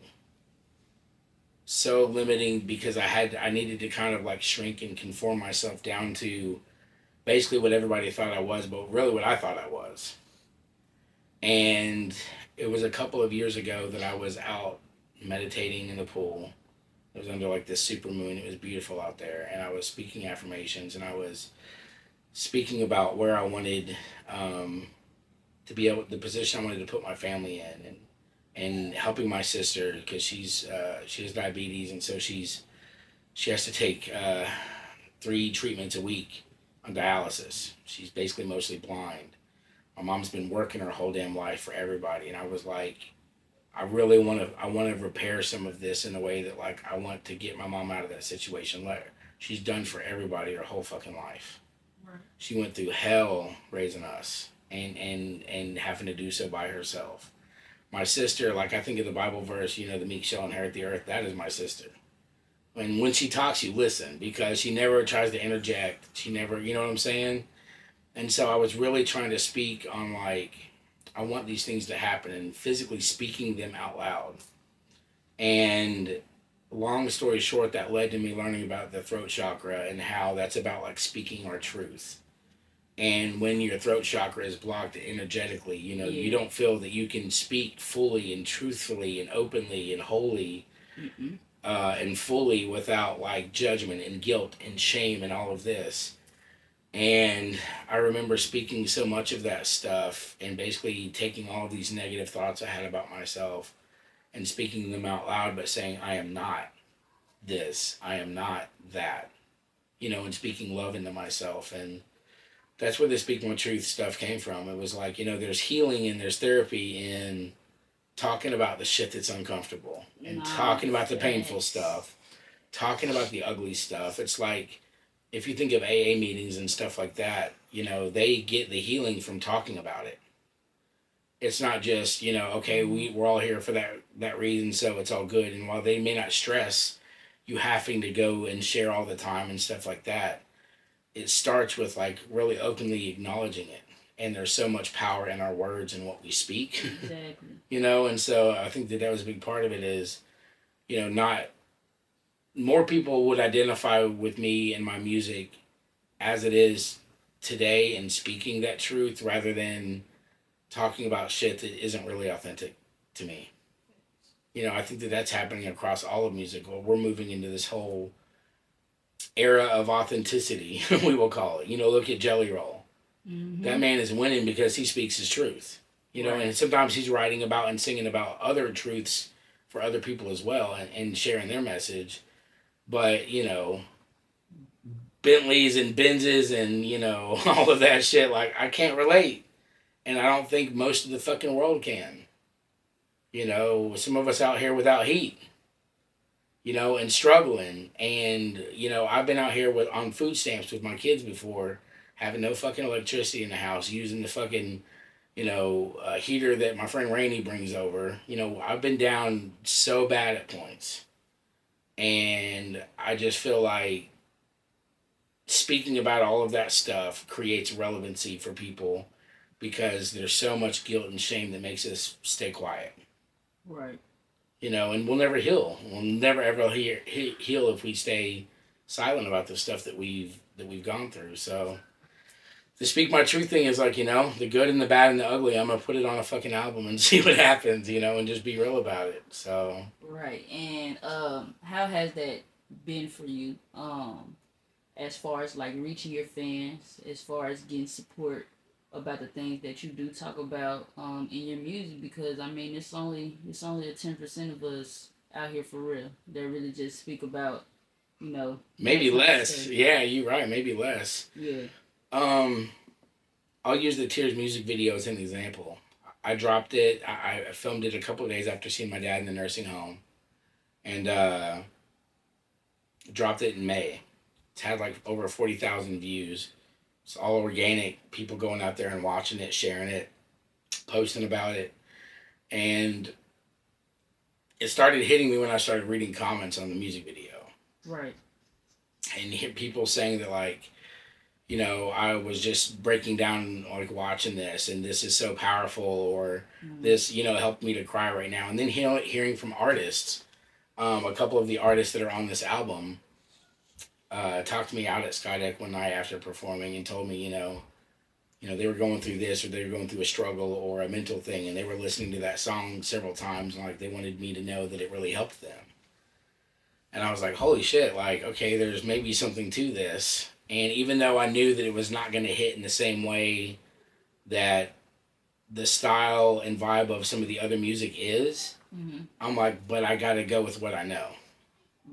because I needed to kind of like shrink and conform myself down to basically what everybody thought I was, but really what I thought I was. And it was a couple of years ago that I was out meditating in the pool. It was under like this super moon. It was beautiful out there, and I was speaking affirmations, and I was speaking about where I wanted to be able, the position I wanted to put my family in, and helping my sister, because she has diabetes, and so she has to take 3 treatments a week on dialysis. She's basically mostly blind. My mom's been working her whole damn life for everybody, and I was like, I want to repair some of this in a way that, like, I want to get my mom out of that situation. She's done for everybody her whole fucking life. Right. She went through hell raising us. And having to do so by herself. My sister, like, I think of the Bible verse, the meek shall inherit the earth. That is my sister. And when she talks, you listen, because she never tries to interject. She never, you know what I'm saying? And so I was really trying to speak on, like, I want these things to happen, and physically speaking them out loud. And long story short, that led to me learning about the throat chakra and how that's about, like, speaking our truth. And when your throat chakra is blocked energetically, you don't feel that you can speak fully and truthfully and openly and wholly and fully without, like, judgment and guilt and shame and all of this. And I remember speaking so much of that stuff and basically taking all these negative thoughts I had about myself and speaking them out loud, but saying, I am not this, I am not that, and speaking love into myself. And that's where the Speak My Truth stuff came from. It was like, there's healing and there's therapy in talking about the shit that's uncomfortable and talking about the painful stuff, talking about the ugly stuff. It's like, if you think of AA meetings and stuff like that, they get the healing from talking about it. it's not just, you know, okay, we're all here for that reason, so it's all good. And while they may not stress you having to go and share all the time and stuff like that, it starts with like really openly acknowledging it. And there's so much power in our words and what we speak. Exactly. You know, and so I think that was a big part of it is, you know, not more people would identify with me and my music as it is today and speaking that truth rather than talking about shit that isn't really authentic to me. You know, I think that that's happening across all of music. Well, we're moving into this whole era of authenticity, we will call it. You know, look at Jelly Roll. Mm-hmm. That man is winning because he speaks his truth. You know, and sometimes he's writing about and singing about other truths for other people as well and sharing their message. But, you know, Bentleys and Benzes and, you know, all of that shit, like, I can't relate. And I don't think most of the fucking world can. You know, some of us out here without heat, you know, and struggling. And, you know, I've been out here on food stamps with my kids before, having no fucking electricity in the house, using the fucking, you know, heater that my friend Rainey brings over. You know, I've been down so bad at points. And I just feel like speaking about all of that stuff creates relevancy for people because there's so much guilt and shame that makes us stay quiet. Right. You know, and we'll never heal. We'll never ever heal if we stay silent about the stuff that we've gone through. So the speak my truth thing is like, you know, the good and the bad and the ugly, I'm gonna put it on a fucking album and see what happens, you know, and just be real about it. So right. And how has that been for you? As far as like reaching your fans, as far as getting support about the things that you do talk about in your music, because I mean it's only a 10% of us out here for real that really just speak about, you know, maybe less. Yeah, you're right, maybe less. Yeah. I'll use the Tears music video as an example. I dropped it. I filmed it a couple of days after seeing my dad in the nursing home, and dropped it in May. It's had like over 40,000 views. It's all organic. People going out there and watching it, sharing it, posting about it. And it started hitting me when I started reading comments on the music video. Right. And hear people saying that, like, you know, I was just breaking down, like, watching this, and this is so powerful, or this, you know, helped me to cry right now. And then hearing from artists, a couple of the artists that are on this album, talked to me out at Skydeck one night after performing and told me, you know, they were going through this or they were going through a struggle or a mental thing, and they were listening to that song several times, and like they wanted me to know that it really helped them. And I was like, holy shit, like, okay, there's maybe something to this. And even though I knew that it was not going to hit in the same way that the style and vibe of some of the other music is, I'm like, but I got to go with what I know.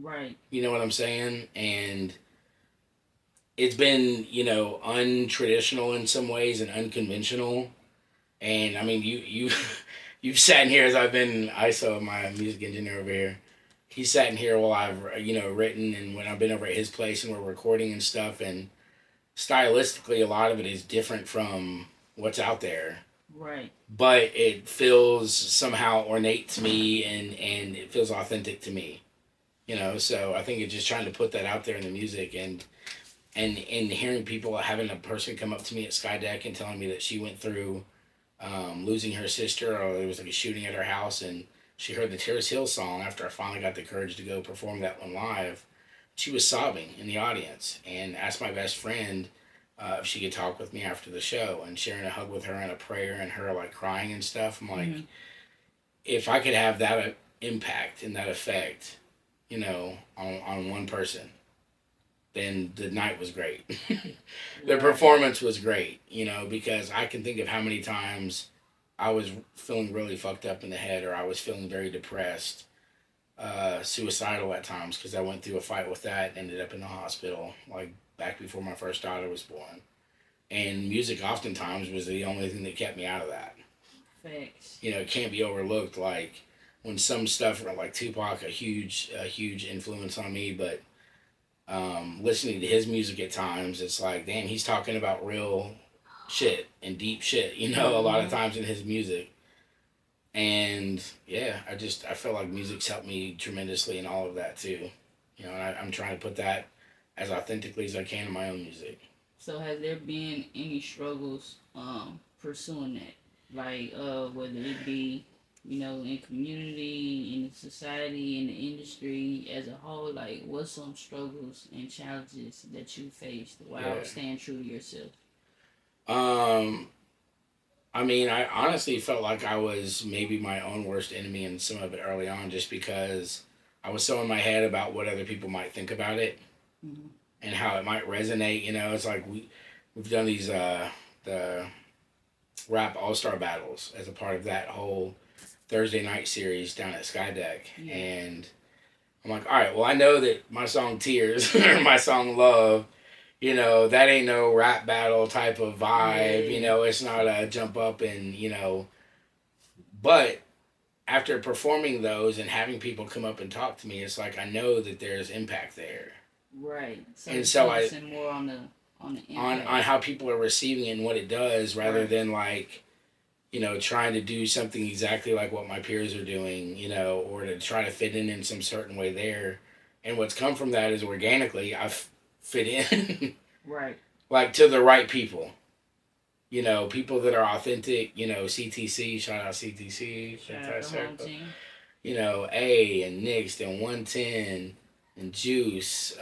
Right. You know what I'm saying? And it's been, you know, untraditional in some ways and unconventional. And I mean, you've sat in here as I've been ISO, my music engineer over here. He's sat in here while I've, you know, written and when I've been over at his place and we're recording and stuff. And stylistically, a lot of it is different from what's out there. Right. But it feels somehow ornate to me and it feels authentic to me. You know, so I think it's just trying to put that out there in the music and hearing people, having a person come up to me at Skydeck and telling me that she went through losing her sister, or there was like a shooting at her house, and she heard the Tears Hill song after I finally got the courage to go perform that one live. She was sobbing in the audience and asked my best friend if she could talk with me after the show, and sharing a hug with her and a prayer and her like crying and stuff. I'm like, if I could have that impact and that effect, you know, on one person, then the night was great. The performance was great, you know, because I can think of how many times I was feeling really fucked up in the head, or I was feeling very depressed, suicidal at times, because I went through a fight with that, ended up in the hospital, like back before my first daughter was born. And music oftentimes was the only thing that kept me out of that. Thanks. You know, it can't be overlooked, like, when some stuff like Tupac, a huge influence on me, but listening to his music at times, it's like, damn, he's talking about real shit and deep shit, you know, a lot of times in his music. And yeah, I feel like music's helped me tremendously in all of that too. You know, and I'm trying to put that as authentically as I can in my own music. So has there been any struggles pursuing that? Like whether it be, in community, in society, in the industry as a whole, like what's some struggles and challenges that you faced while staying true to yourself? I mean, I honestly felt like I was maybe my own worst enemy in some of it early on, just because I was so in my head about what other people might think about it, mm-hmm. and how it might resonate. You know, it's like we've done these the rap all-star battles as a part of that whole Thursday night series down at Skydeck, yeah. And I'm like, all right, well, I know that my song Tears or my song Love, you know, that ain't no rap battle type of vibe. Yeah. You know, it's not a jump up and, you know, but after performing those and having people come up and talk to me, it's like I know that there's impact there. Right. So and so more on the on how people are receiving it and what it does, rather than like, you know, trying to do something exactly like what my peers are doing, you know, or to try to fit in some certain way there. And what's come from that is organically I've fit in. Right. Like to the right people. You know, people that are authentic, you know, CTC, shout out CTC. Shout out the home team. You know, A and Nix and 110 and Juice,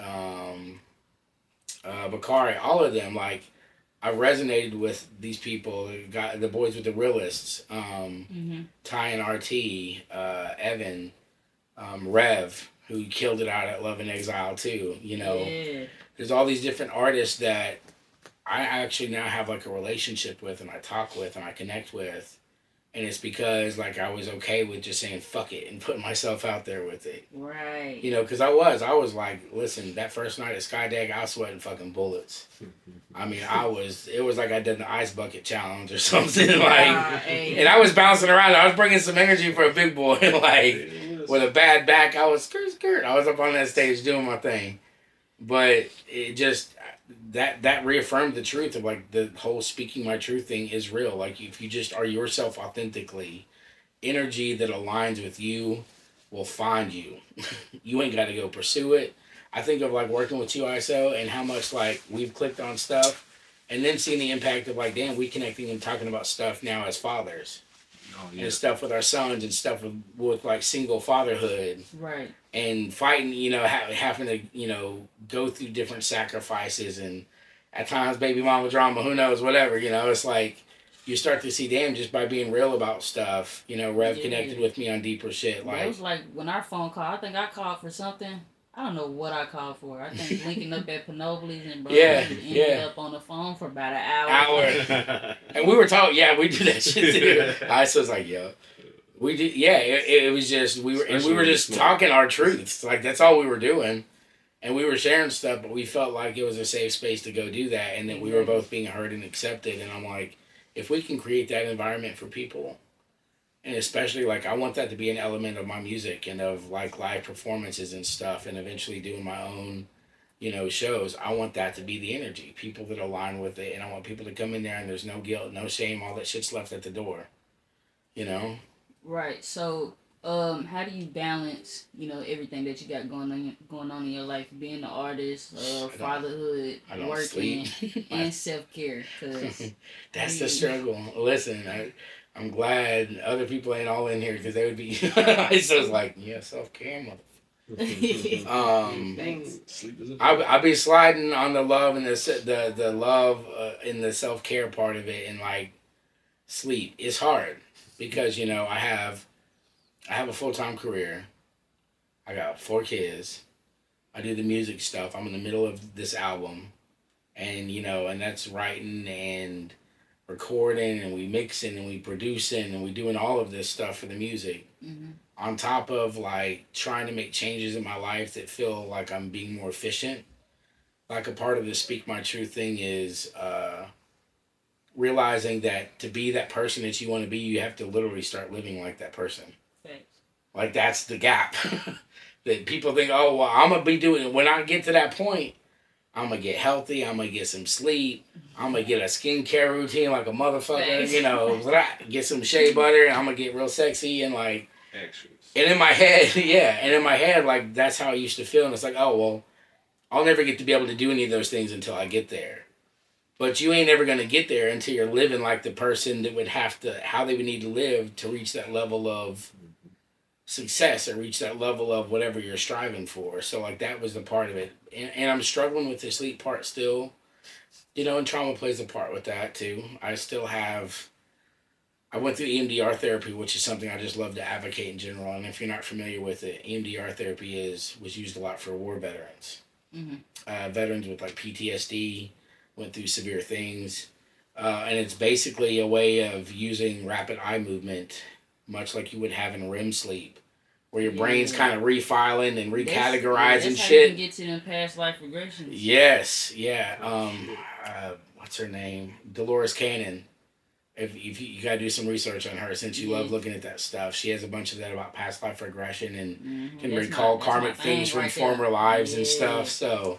Bakari, all of them, like, I resonated with these people, the boys with the realists, mm-hmm. Ty and RT, Evan, Rev, who killed it out at Love and Exile too. You know, yeah. There's all these different artists that I actually now have like a relationship with, and I talk with, and I connect with. And it's because, like, I was okay with just saying fuck it and putting myself out there with it. Right. You know, because I was like, listen, that first night at Skydeck, I was sweating fucking bullets. I mean, it was like I did the ice bucket challenge or something. And I was bouncing around. I was bringing some energy for a big boy. Like, with a bad back, I was skirt. I was up on that stage doing my thing. But it just... That reaffirmed the truth of like the whole speaking my truth thing is real. Like if you just are yourself authentically, energy that aligns with you will find you. You ain't got to go pursue it. I think of like working with 2ISO and how much like we've clicked on stuff, and then seeing the impact of like, damn, we connecting and talking about stuff now as fathers. Oh, yeah. And stuff with our sons and stuff with like single fatherhood. Right. And fighting, you know, having to, you know, go through different sacrifices and at times baby mama drama, who knows, whatever, you know. It's like you start to see, damn, just by being real about stuff, you know, Rev connected with me on deeper shit. Like, it was like when our phone call, I think I called for something. I don't know what I called for. I think linking up at Panobli's and ended up on the phone for about an hour. And we were talking, we do that shit too. I was like, yo. We did, it was just, we were just talking our truths. Like, that's all we were doing. And we were sharing stuff, but we felt like it was a safe space to go do that, and that we were both being heard and accepted. And I'm like, if we can create that environment for people, and especially, like, I want that to be an element of my music and of, like, live performances and stuff, and eventually doing my own, you know, shows. I want that to be the energy, people that align with it, and I want people to come in there and there's no guilt, no shame, all that shit's left at the door, you know? Right. So, how do you balance, you know, everything that you got going on in your life, being an artist, fatherhood, working, and self-care? Cause that's the struggle. Listen, I'm glad other people ain't all in here because they would be. So it's like, self-care, motherfucker. I be sliding on the love and the love in the self-care part of it, and like sleep. It's hard. Because, you know, I have a full-time career. I got 4 kids. I do the music stuff. I'm in the middle of this album. And, you know, and that's writing and recording, and we mixing and we producing and we doing all of this stuff for the music. Mm-hmm. On top of, like, trying to make changes in my life that feel like I'm being more efficient. Like, a part of the Speak My Truth thing is... realizing that to be that person that you want to be, you have to literally start living like that person. Thanks. Like, that's the gap. That people think, oh, well, I'm going to be doing it. When I get to that point, I'm going to get healthy. I'm going to get some sleep. I'm going to get a skincare routine like a motherfucker. You know, get some shea butter. And I'm going to get real sexy and like... Extras. And in my head, like, that's how I used to feel. And it's like, oh, well, I'll never get to be able to do any of those things until I get there. But you ain't ever going to get there until you're living like the person that would have to, how they would need to live to reach that level of success or reach that level of whatever you're striving for. So, like, that was the part of it. And I'm struggling with the sleep part still. You know, and trauma plays a part with that, too. I went through EMDR therapy, which is something I just love to advocate in general. And if you're not familiar with it, EMDR therapy was used a lot for war veterans. Mm-hmm. Veterans with, like, PTSD, went through severe things. And it's basically a way of using rapid eye movement, much like you would have in REM sleep, where your brain's kind of refiling and recategorizing that's shit. How you can get to them past life regressions. Yes, yeah. What's her name? Dolores Cannon. If you gotta do some research on her, since you love looking at that stuff. She has a bunch of that about past life regression and can recall karmic things from former lives and stuff. So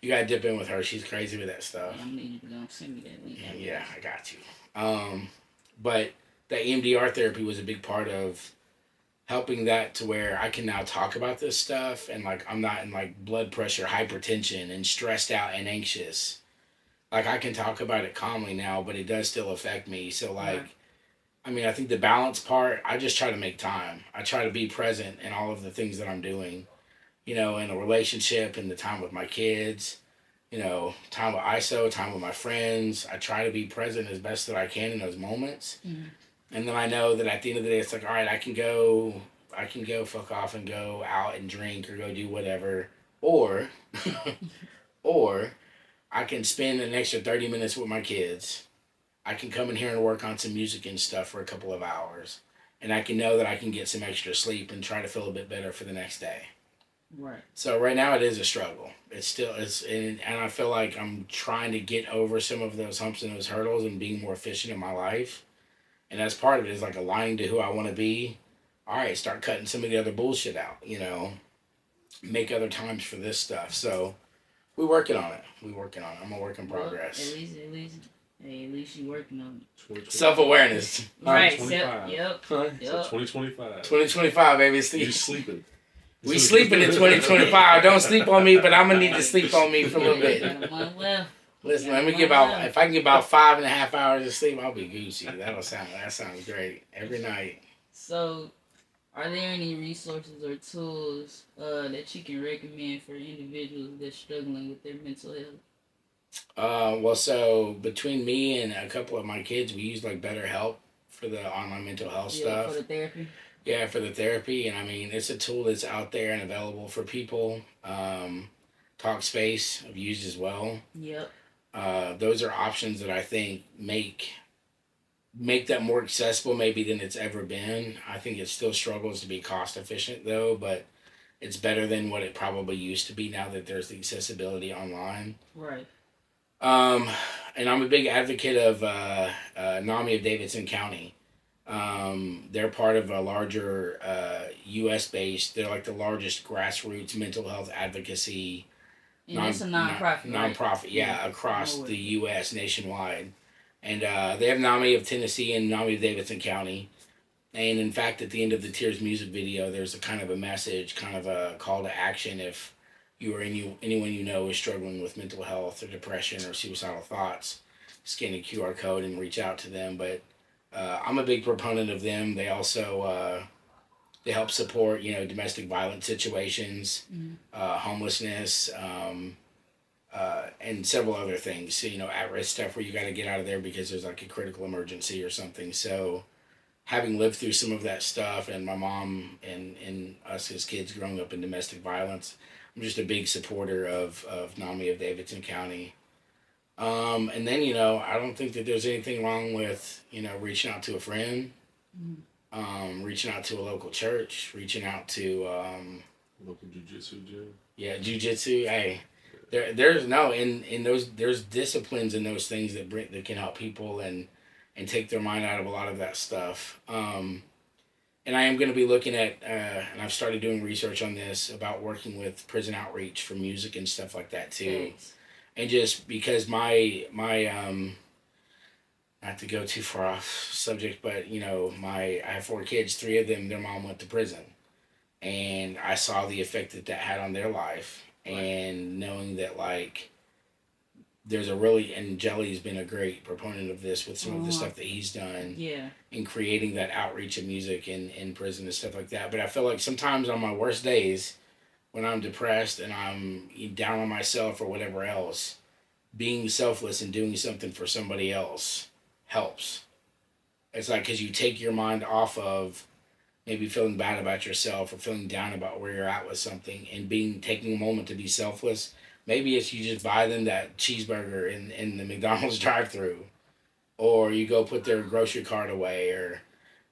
you gotta dip in with her. She's crazy with that stuff. I'm needing to go send me that link. Yeah, I got you. But that EMDR therapy was a big part of helping that to where I can now talk about this stuff and like I'm not in like blood pressure, hypertension, and stressed out and anxious. Like, I can talk about it calmly now, but it does still affect me. So, like, I mean, I think the balance part, I just try to make time. I try to be present in all of the things that I'm doing, you know, in a relationship, in the time with my kids, you know, time with ISO, time with my friends. I try to be present as best that I can in those moments. Mm-hmm. And then I know that at the end of the day, it's like, all right, I can go fuck off and go out and drink or go do whatever. Or I can spend an extra 30 minutes with my kids. I can come in here and work on some music and stuff for a couple of hours. And I can know that I can get some extra sleep and try to feel a bit better for the next day. Right. So right now it is a struggle. And I feel like I'm trying to get over some of those humps and those hurdles and being more efficient in my life. And that's part of it is like aligning to who I want to be. All right, start cutting some of the other bullshit out, you know. Make other times for this stuff. So... We're working on it. I'm a work in progress. Well, at least you working on it. Self-awareness. Right. Yep. 2025. 2025, baby. You sleeping. We sleeping in 2025. Don't sleep on me, but I'm going to need to sleep on me for a little bit. Listen, let me if I can get about 5.5 hours of sleep, I'll be Gucci. That sounds great. Every night. So... Are there any resources or tools that you can recommend for individuals that's struggling with their mental health? Well, so between me and a couple of my kids, we use like BetterHelp for the online mental health stuff. For the therapy. Yeah, for the therapy, and I mean it's a tool that's out there and available for people. Talkspace I've used as well. Yep. Those are options that I think make that more accessible maybe than it's ever been. I think it still struggles to be cost efficient though, but it's better than what it probably used to be now that there's the accessibility online. Right. And I'm a big advocate of NAMI of Davidson County. They're part of a larger U.S. based, they're like the largest grassroots mental health advocacy. And it's a nonprofit. Nonprofit, yeah, across the U.S. nationwide. And they have NAMI of Tennessee and NAMI of Davidson County. And in fact, at the end of the Tears music video, there's a kind of a message, kind of a call to action if you or anyone you know is struggling with mental health or depression or suicidal thoughts. Scan a QR code and reach out to them. But I'm a big proponent of them. They also they help support, domestic violence situations, homelessness, and several other things. So, at-risk stuff where you got to get out of there because there's like a critical emergency or something. So having lived through some of that stuff and my mom and us as kids growing up in domestic violence, I'm just a big supporter of NAMI of Davidson County. And then, I don't think that there's anything wrong with, reaching out to a friend, reaching out to a local church, reaching out to... local jiu-jitsu gym. Yeah, jiu-jitsu. Hey, there's disciplines in those things that can help people and take their mind out of a lot of that stuff. And I am going to be looking at, and I've started doing research on this, about working with prison outreach for music and stuff like that too. And just because my not to go too far off subject, but I have 4 kids. 3 of them, their mom went to prison, and I saw the effect that had on their life. Right. And knowing that there's and Jelly's been a great proponent of this with some of the stuff that he's done. Yeah. In creating that outreach of music in prison and stuff like that. But I feel like sometimes on my worst days, when I'm depressed and I'm down on myself or whatever else, being selfless and doing something for somebody else helps. It's like, because you take your mind off of maybe feeling bad about yourself or feeling down about where you're at with something, and taking a moment to be selfless. Maybe it's you just buy them that cheeseburger in the McDonald's drive-thru, or you go put their grocery cart away, or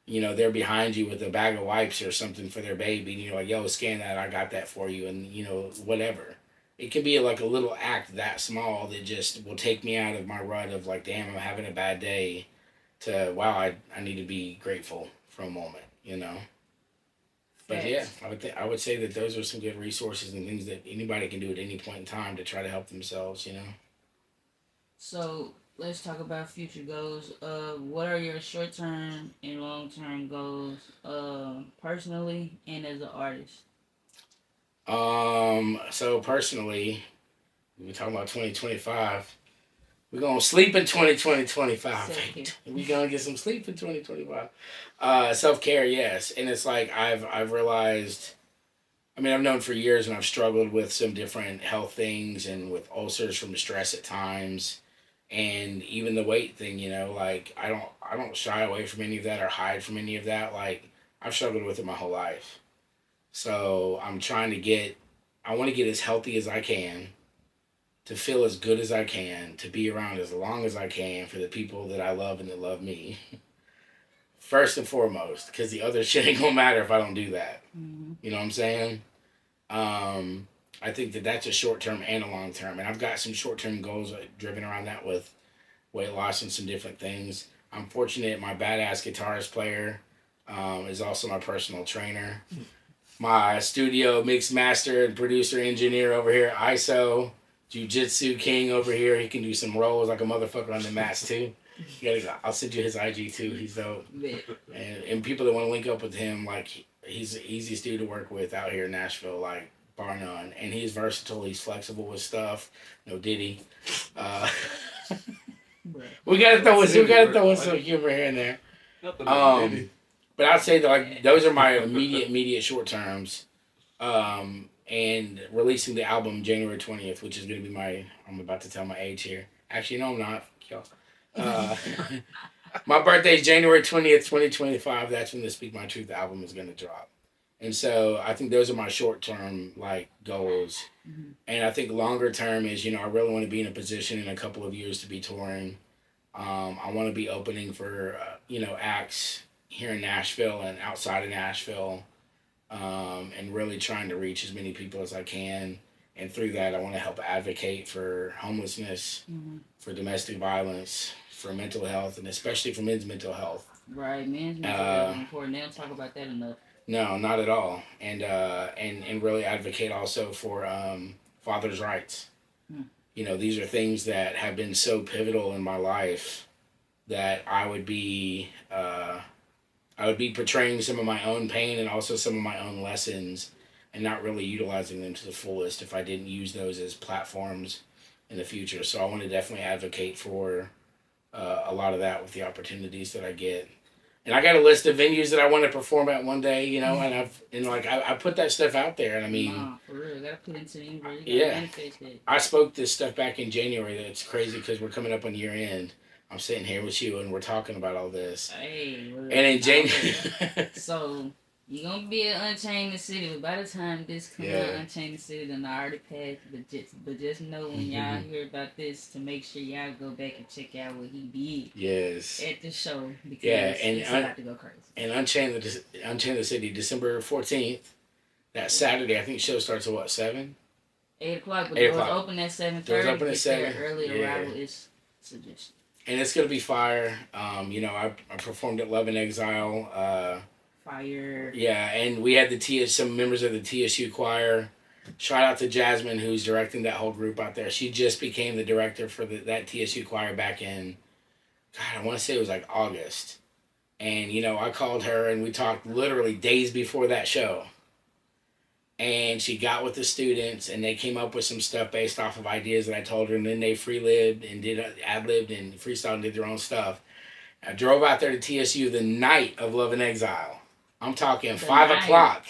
they're behind you with a bag of wipes or something for their baby, and you're like, yo, scan that, I got that for you, and whatever. It can be like a little act that small that just will take me out of my rut of damn, I'm having a bad day, to wow, I need to be grateful for a moment, But yeah, I would say that those are some good resources and things that anybody can do at any point in time to try to help themselves, So let's talk about future goals. What are your short-term and long-term goals, personally and as an artist? So personally, we're talking about 2025. We're gonna sleep in 2025. We're gonna get some sleep in 2025. Self-care, yes. And it's like I've realized, I've known for years, and I've struggled with some different health things and with ulcers from stress at times, and even the weight thing, I don't shy away from any of that or hide from any of that. I've struggled with it my whole life. So I'm trying to I want to get as healthy as I can, to feel as good as I can, to be around as long as I can for the people that I love and that love me. First and foremost, because the other shit ain't gonna matter if I don't do that. Mm-hmm. You know what I'm saying? I think that's a short term and a long term. And I've got some short term goals driven around that with weight loss and some different things. I'm fortunate my badass guitarist player is also my personal trainer. My studio mix master and producer engineer over here, ISO, Jiu-Jitsu King over here. He can do some rolls like a motherfucker on the mats too. I'll send you his IG too. He's dope. And people that want to link up with him, he's the easiest dude to work with out here in Nashville, bar none. And he's versatile. He's flexible with stuff. No Diddy. We gotta throw in some humor here and there. But I'd say that those are my immediate short terms. And releasing the album January 20th, which is going to be I'm about to tell my age here. Actually, no, I'm not. My birthday is January 20th, 2025. That's when the Speak My Truth album is going to drop. And so I think those are my short-term, goals. Mm-hmm. And I think longer term is, I really want to be in a position in a couple of years to be touring. I want to be opening for, acts here in Nashville and outside of Nashville. And really trying to reach as many people as I can. And through that, I want to help advocate for homelessness, mm-hmm. for domestic violence, for mental health, and especially for men's mental health. Right, men's mental health is important. They don't talk about that enough. No, not at all. And really advocate also for fathers' rights. These are things that have been so pivotal in my life that I would be portraying some of my own pain and also some of my own lessons, and not really utilizing them to the fullest if I didn't use those as platforms in the future. So I want to definitely advocate for a lot of that with the opportunities that I get. And I got a list of venues that I want to perform at one day, and I put that stuff out there, and for real, you gotta put it into the universe. Yeah. I spoke this stuff back in January. That's crazy because we're coming up on year end. I'm sitting here with you and we're talking about all this. Hey, and in January. So you're gonna be at Unchained the City, but by the time this comes out, Unchained the City done already passed. But just know when y'all hear about this, to make sure y'all go back and check out what he did. Yes. At the show, because it's about to go crazy. And Unchained the City, December 14th, that Saturday. I think the show starts at 7? 8 o'clock. But doors open at 7:30. Doors open at 7. Early arrival is suggested. And it's gonna be fire. I performed at Love in Exile. Fire. Yeah, and we had some members of the TSU choir Shout out to Jasmine, who's directing that whole group out there. She just became the director for that TSU choir back in, God, I want to say it was like August. And, you know, I called her and we talked literally days before that show. And she got with the students and they came up with some stuff based off of ideas that I told her. And then they free-libbed and did ad-libbed and freestyled and did their own stuff. I drove out there to TSU the night of Love and Exile. I'm talking 5 o'clock.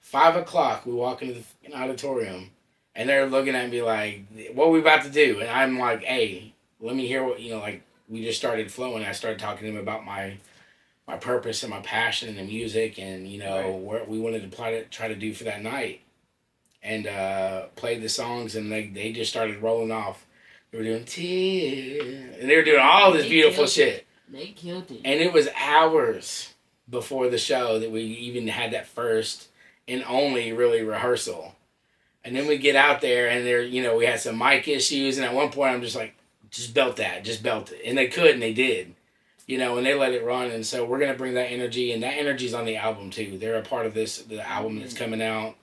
5 o'clock, we walk into the auditorium, and they're looking at me like, what are we about to do? And I'm like, hey, let me hear what, you know, like, we just started flowing. I started talking to them about my purpose and my passion in the music and, you know, what we wanted to try to do for that night. And played the songs, and they just started rolling off. They were doing tears, and they were doing all this beautiful shit. They killed it. And it was hours before the show that we even had that first and only really rehearsal. And then we get out there and there, you know, we had some mic issues, and at one point I'm just like, just belt it. And they could, and they did. You know, and they let it run, and so we're gonna bring that energy, and that energy's on the album too. They're a part of the album that's coming out.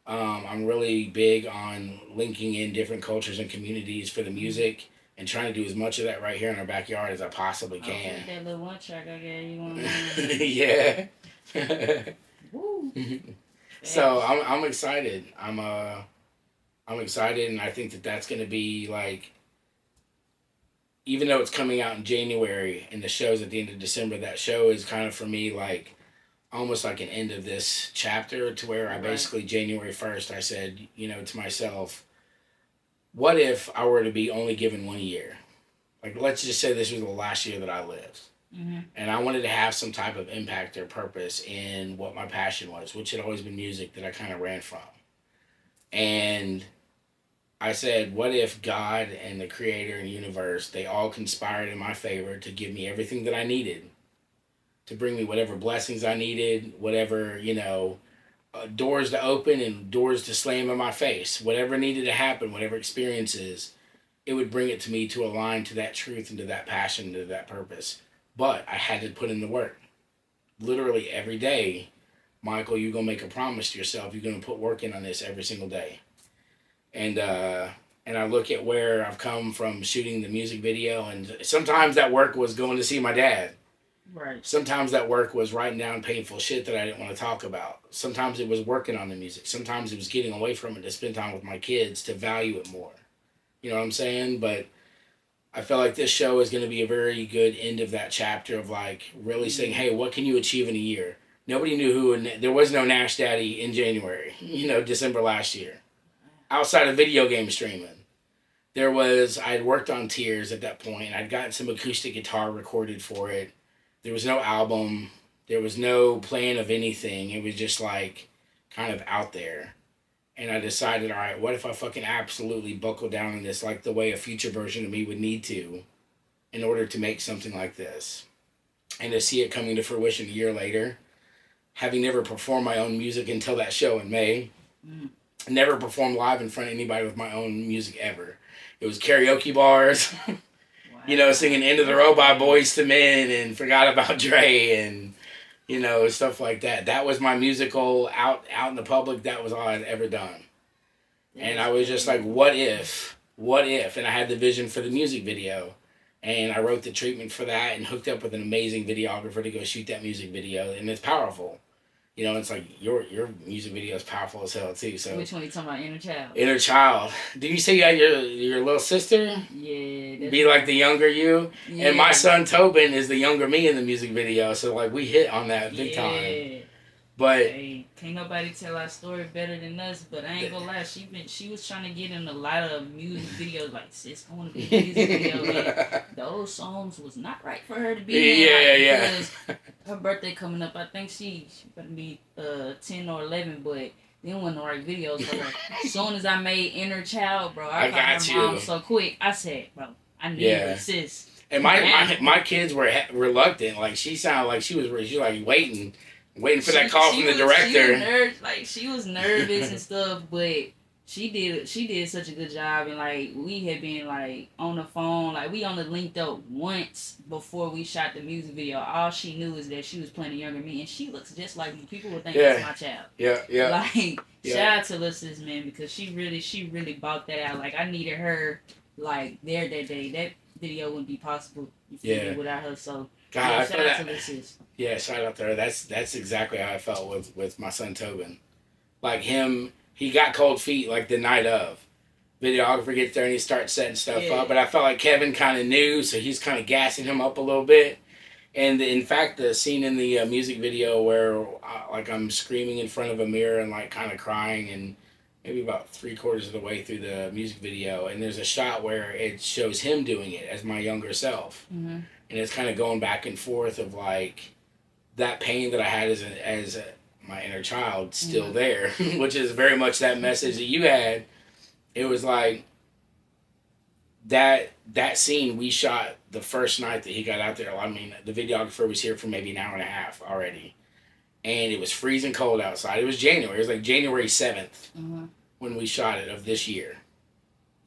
I'm really big on linking in different cultures and communities for the music, and trying to do as much of that right here in our backyard as I possibly can. That little one track I gave you on. Yeah. Woo. So I'm excited. I'm excited, and I think that that's gonna be like, even though it's coming out in January and the show's at the end of December, that show is kind of for me like almost like an end of this chapter, to where I basically January 1st I said, you know, to myself, what if I were to be only given 1 year? Like, let's just say this was the last year that I lived. Mm-hmm. And I wanted to have some type of impact or purpose in what my passion was, which had always been music that I kind of ran from. And I said, what if God and the creator and universe, they all conspired in my favor to give me everything that I needed, to bring me whatever blessings I needed, whatever, you know, doors to open and doors to slam in my face, whatever needed to happen, whatever experiences, it would bring it to me to align to that truth and to that passion, to that purpose. But I had to put in the work. Literally every day, Michael, you're going to make a promise to yourself. You're going to put work in on this every single day. And I look at where I've come from shooting the music video, and sometimes that work was going to see my dad. Right. Sometimes that work was writing down painful shit that I didn't want to talk about. Sometimes it was working on the music. Sometimes it was getting away from it to spend time with my kids, to value it more. You know what I'm saying? But I felt like this show is going to be a very good end of that chapter of like really saying, hey, what can you achieve in a year? Nobody knew there was no NashDaddy in January, December last year. Outside of video game streaming. I had worked on Tears at that point. I'd gotten some acoustic guitar recorded for it. There was no album. There was no plan of anything. It was just like kind of out there. And I decided, all right, what if I fucking absolutely buckle down on this like the way a future version of me would need to in order to make something like this. And to see it coming to fruition a year later, having never performed my own music until that show in May. Never performed live in front of anybody with my own music ever. It was karaoke bars, wow. Singing End of the Road by Boyz II Men and Forgot About Dre and, stuff like that. That was my musical out in the public. That was all I'd ever done. And I was just like, what if? And I had the vision for the music video. And I wrote the treatment for that and hooked up with an amazing videographer to go shoot that music video. And it's powerful. It's like your music video is powerful as hell too. So which one you talking about? Inner Child. Inner Child. Did you say you had your little sister? Yeah. Be like the younger you. Yeah. And my son Tobin is the younger me in the music video. So like we hit on that big time. But hey, can't nobody tell our story better than us. But I ain't gonna lie, she was trying to get in a lot of music videos. Like, sis, I want to be in a music video. And those songs was not right for her to be in. Because her birthday coming up, I think she better be 10 or 11. But them weren't the right videos for her. As soon as I made Inner Child, bro, I got her mom so quick. I said, bro, I need you, sis. And my kids were reluctant. Like she sounded like she was like waiting for that call from the director. She was nervous and stuff, but she did such a good job. And like we had been like on the phone, like we only linked up once before we shot the music video. All she knew is that she was playing a younger me, and she looks just like me. People would think that's my child. Yeah. Like Shout out to Lyricism, man, because she really bought that out. Like, I needed her, like, there that day. That video wouldn't be possible without her. So, God, shout out to Lyricism. Yeah, shout out to her. That's exactly how I felt with my son Tobin. Like him, he got cold feet like the night of. Videographer gets there and he starts setting stuff up. But I felt like Kevin kind of knew, so he's kind of gassing him up a little bit. And in fact, the scene in the music video where like I'm screaming in front of a mirror and like kind of crying, and maybe about 3/4 of the way through the music video, and there's a shot where it shows him doing it as my younger self, and it's kind of going back and forth of like that pain that I had as my inner child still there, which is very much that message that you had. It was like that scene we shot the first night that he got out there. I mean, the videographer was here for maybe an hour and a half already. And it was freezing cold outside. It was January. It was like January 7th when we shot it of this year.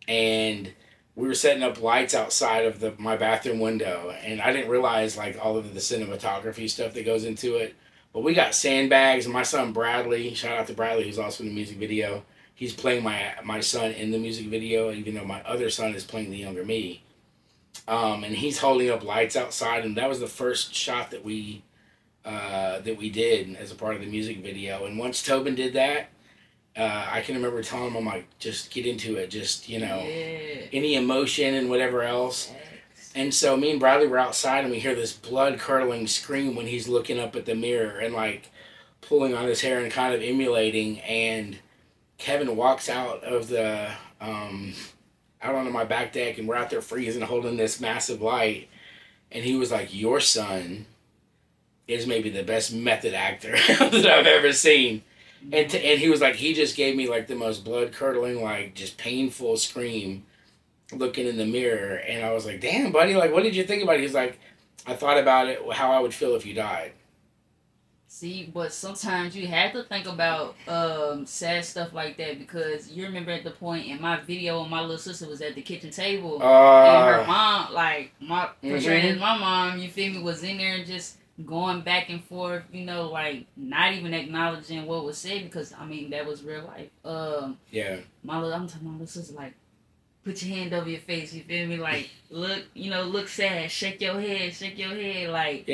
And we were setting up lights outside of my bathroom window. And I didn't realize like all of the cinematography stuff that goes into it. But we got sandbags. And my son Bradley, shout out to Bradley, who's also in the music video. He's playing my son in the music video, even though my other son is playing the younger me. And he's holding up lights outside. And that was the first shot that we did as a part of the music video. And once Tobin did that, I can remember telling him, I'm like, just get into it. Just, any emotion and whatever else. And so me and Bradley were outside and we hear this blood-curdling scream when he's looking up at the mirror and like pulling on his hair and kind of emulating. And Kevin walks out of the, out onto my back deck, and we're out there freezing holding this massive light. And he was like, your son is maybe the best method actor that I've ever seen. And he was like, he just gave me like the most blood-curdling, like just painful scream looking in the mirror. And I was like, damn, buddy, like, what did you think about it? He's like, I thought about it, how I would feel if you died. See, but sometimes you have to think about sad stuff like that, because you remember at the point in my video when my little sister was at the kitchen table and her mom, like, my mom, you feel me, was in there and just going back and forth, like not even acknowledging what was said, because I mean that was real life. I'm telling my little sister, like, put your hand over your face, you feel me, like look sad, shake your head, like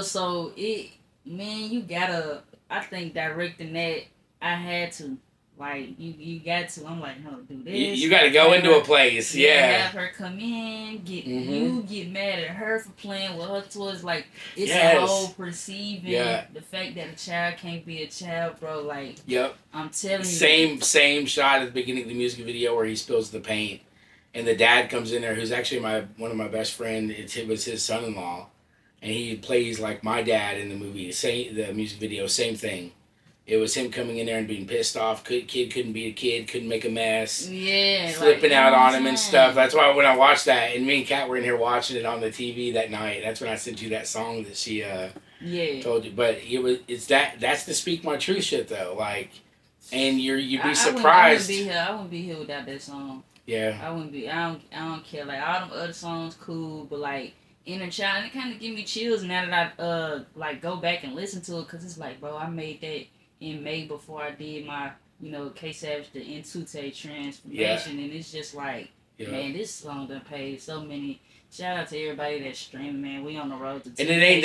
so it. Man, you gotta, I think directing that, I had to. Like, you got to. I'm like, no, do this. You gotta go into a place, Have her come in, you get mad at her for playing with her toys. Like, it's a whole perceiving the fact that a child can't be a child, bro. Like, I'm telling you. Same shot at the beginning of the music video where he spills the paint. And the dad comes in there, who's actually one of my best friends. It was his son-in-law. And he plays like my dad in the movie. The music video, same thing. It was him coming in there and being pissed off. Kid couldn't be a kid, couldn't make a mess. Yeah. Flipping out on him and stuff. That's why when I watched that, and me and Kat were in here watching it on the TV that night, that's when I sent you that song that she told you. But that's the Speak My Truth shit though. Like, and you'd be surprised. I wouldn't be here without that song. Yeah. I wouldn't be. I don't care. Like, all them other songs cool, but like, Inner Child, it kind of give me chills now that I like go back and listen to it, because it's like, bro, I made that in May before I did my K Savage the Intute transformation, and it's just like, man, this song done paid so many. Shout out to everybody that's streaming, man. We on the road to 10K. And it ain't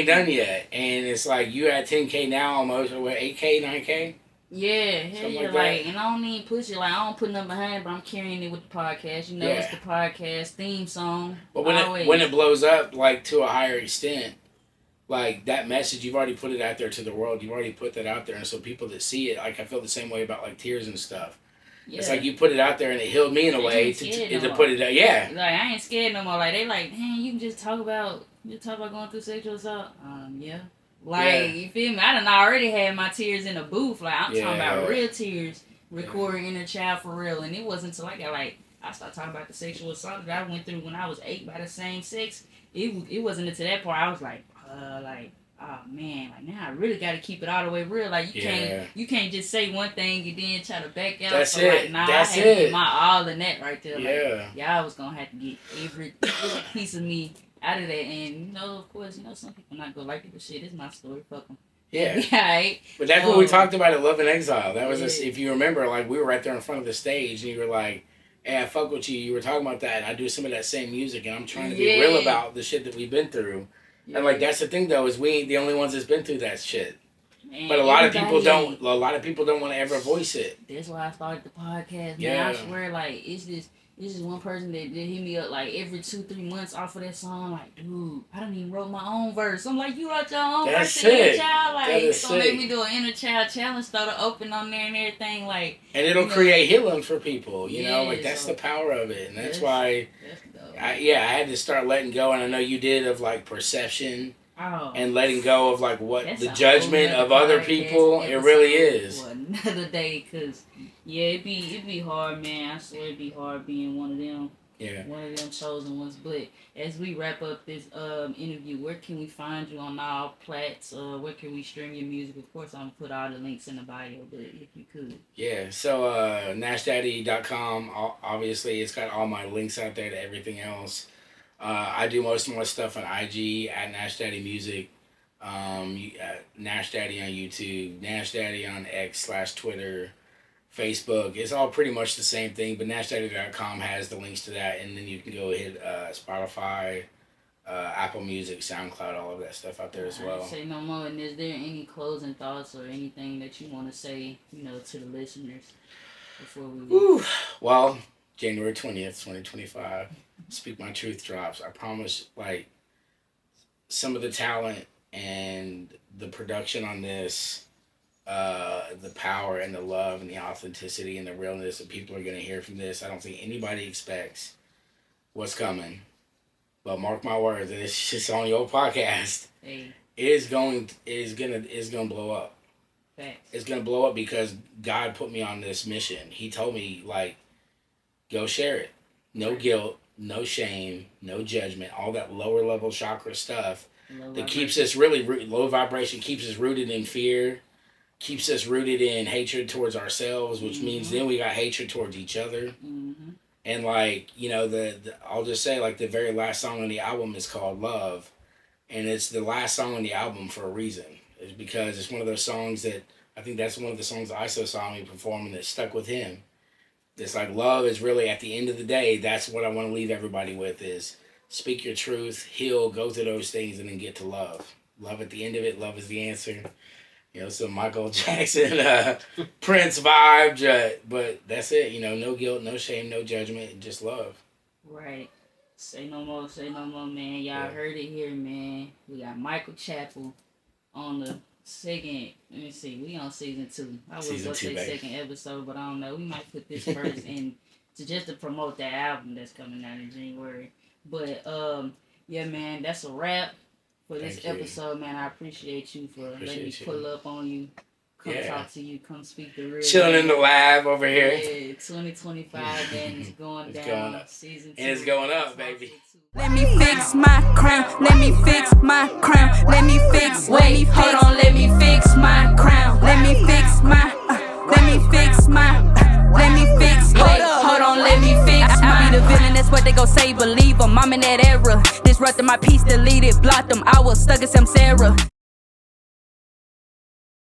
done yet. And it's like you at 10K now almost, or what, 8K, 9K? Yeah, hell yeah, like, and I don't even push it, like, I don't put nothing behind it, but I'm carrying it with the podcast, it's the podcast theme song. But when it blows up, like, to a higher extent, like, that message, you've already put it out there to the world, you've already put that out there, and so people that see it, like, I feel the same way about, like, tears and stuff. Yeah. It's like you put it out there, and it healed me in a way to put it out, Like, I ain't scared no more, like, they like, man, you can just talk about going through sexual assault, yeah. Like, you feel me? I done already had my tears in a booth. Like, I'm talking about real tears, recording Inner Child for real. And it wasn't until I started talking about the sexual assault that I went through when I was 8 by the same sex. It wasn't until that part I was like, oh man, like, now I really got to keep it all the way real. Like, you can't just say one thing and then try to back out. That's it. Like, nah, I had to get my all in that right there. Yeah. Like, y'all was gonna have to get every piece of me out of that. And of course, some people not gonna like it, but shit, it's my story. Fuck them. Yeah. Right. But that's what we talked about at Love and Exile. That was, if you remember, like, we were right there in front of the stage, and you were like, hey, I fuck with you. You were talking about that, and I do some of that same music, and I'm trying to be real about the shit that we've been through. And, like, that's the thing, though, is we ain't the only ones that's been through that shit. Man, but a lot of people don't want to ever voice it. That's why I started the podcast. Man, I swear, like, it's just one person that hit me up like every 2-3 months off of that song. Like, dude, I done even wrote my own verse. I'm like, you wrote your own verse, inner child. Like, it's gonna make me do an inner child challenge, start to open on there and everything. Like, and it'll create healing for people. You know, like that's the power of it, and that's why. I had to start letting go, and I know you did, of like perception. And letting go of like what the judgment of other people, it really is. Another day, cause it'd be hard, man. I swear it'd be hard being one of them. Yeah. One of them chosen ones. But as we wrap up this interview, where can we find you on all plats? Where can we stream your music? Of course, I'm gonna put all the links in the bio, but if you could. Yeah. So NashDaddy.com. Obviously, it's got all my links out there to everything else. I do most of my stuff on IG at NashDaddy Music, NashDaddy on YouTube, NashDaddy on X/Twitter, Facebook. It's all pretty much the same thing, but NashDaddy.com has the links to that, and then you can go hit Spotify, Apple Music, SoundCloud, all of that stuff out there as well. Say no more. And is there any closing thoughts or anything that you want to say, to the listeners before we leave? Well, January 20th, 2025. Speak My Truth drops. I promise, like, some of the talent and the production on this, the power and the love and the authenticity and the realness that people are going to hear from this, I don't think anybody expects what's coming. But mark my words, and it's just on your podcast. Hey. It's gonna blow up. Thanks. It's gonna blow up because God put me on this mission. He told me, like, go share it. No guilt. No shame, no judgment, all that lower level chakra stuff that keeps us really low vibration, keeps us rooted in fear, keeps us rooted in hatred towards ourselves, which means then we got hatred towards each other. Mm-hmm. And like, I'll just say, like, the very last song on the album is called Love, and it's the last song on the album for a reason. It's because it's one of those songs that I think that's one of the songs ISO saw me performing that stuck with him. It's like love is really, at the end of the day, that's what I want to leave everybody with is speak your truth, heal, go through those things, and then get to love. Love at the end of it, love is the answer. Some Michael Jackson, Prince vibe, but that's it. No guilt, no shame, no judgment, just love. Right. Say no more, man. Y'all heard it here, man. We got Micheal Chapel on the second, let me see, we on season 2. I was going to say second episode, but I don't know. We might put this first in to promote that album that's coming out in January. But man, that's a wrap for this episode, man. I appreciate you for letting me pull up on you, come talk to you, come speak the real. Chilling in the lab over here. Yeah, 2025, man, is going down. Season 2. And it's going up, baby. Let me fix my crown. Let me fix my crown. Let me fix. Wait, hold on. Let me fix my crown. Let me fix my. Let me fix my. Let me fix. Wait, hold on. Let me fix. I be the villain. That's what they gon' say. Believe 'em. I'm in that era. Disrupting my peace. Deleted. Blocked them. I was stuck in some Sarah.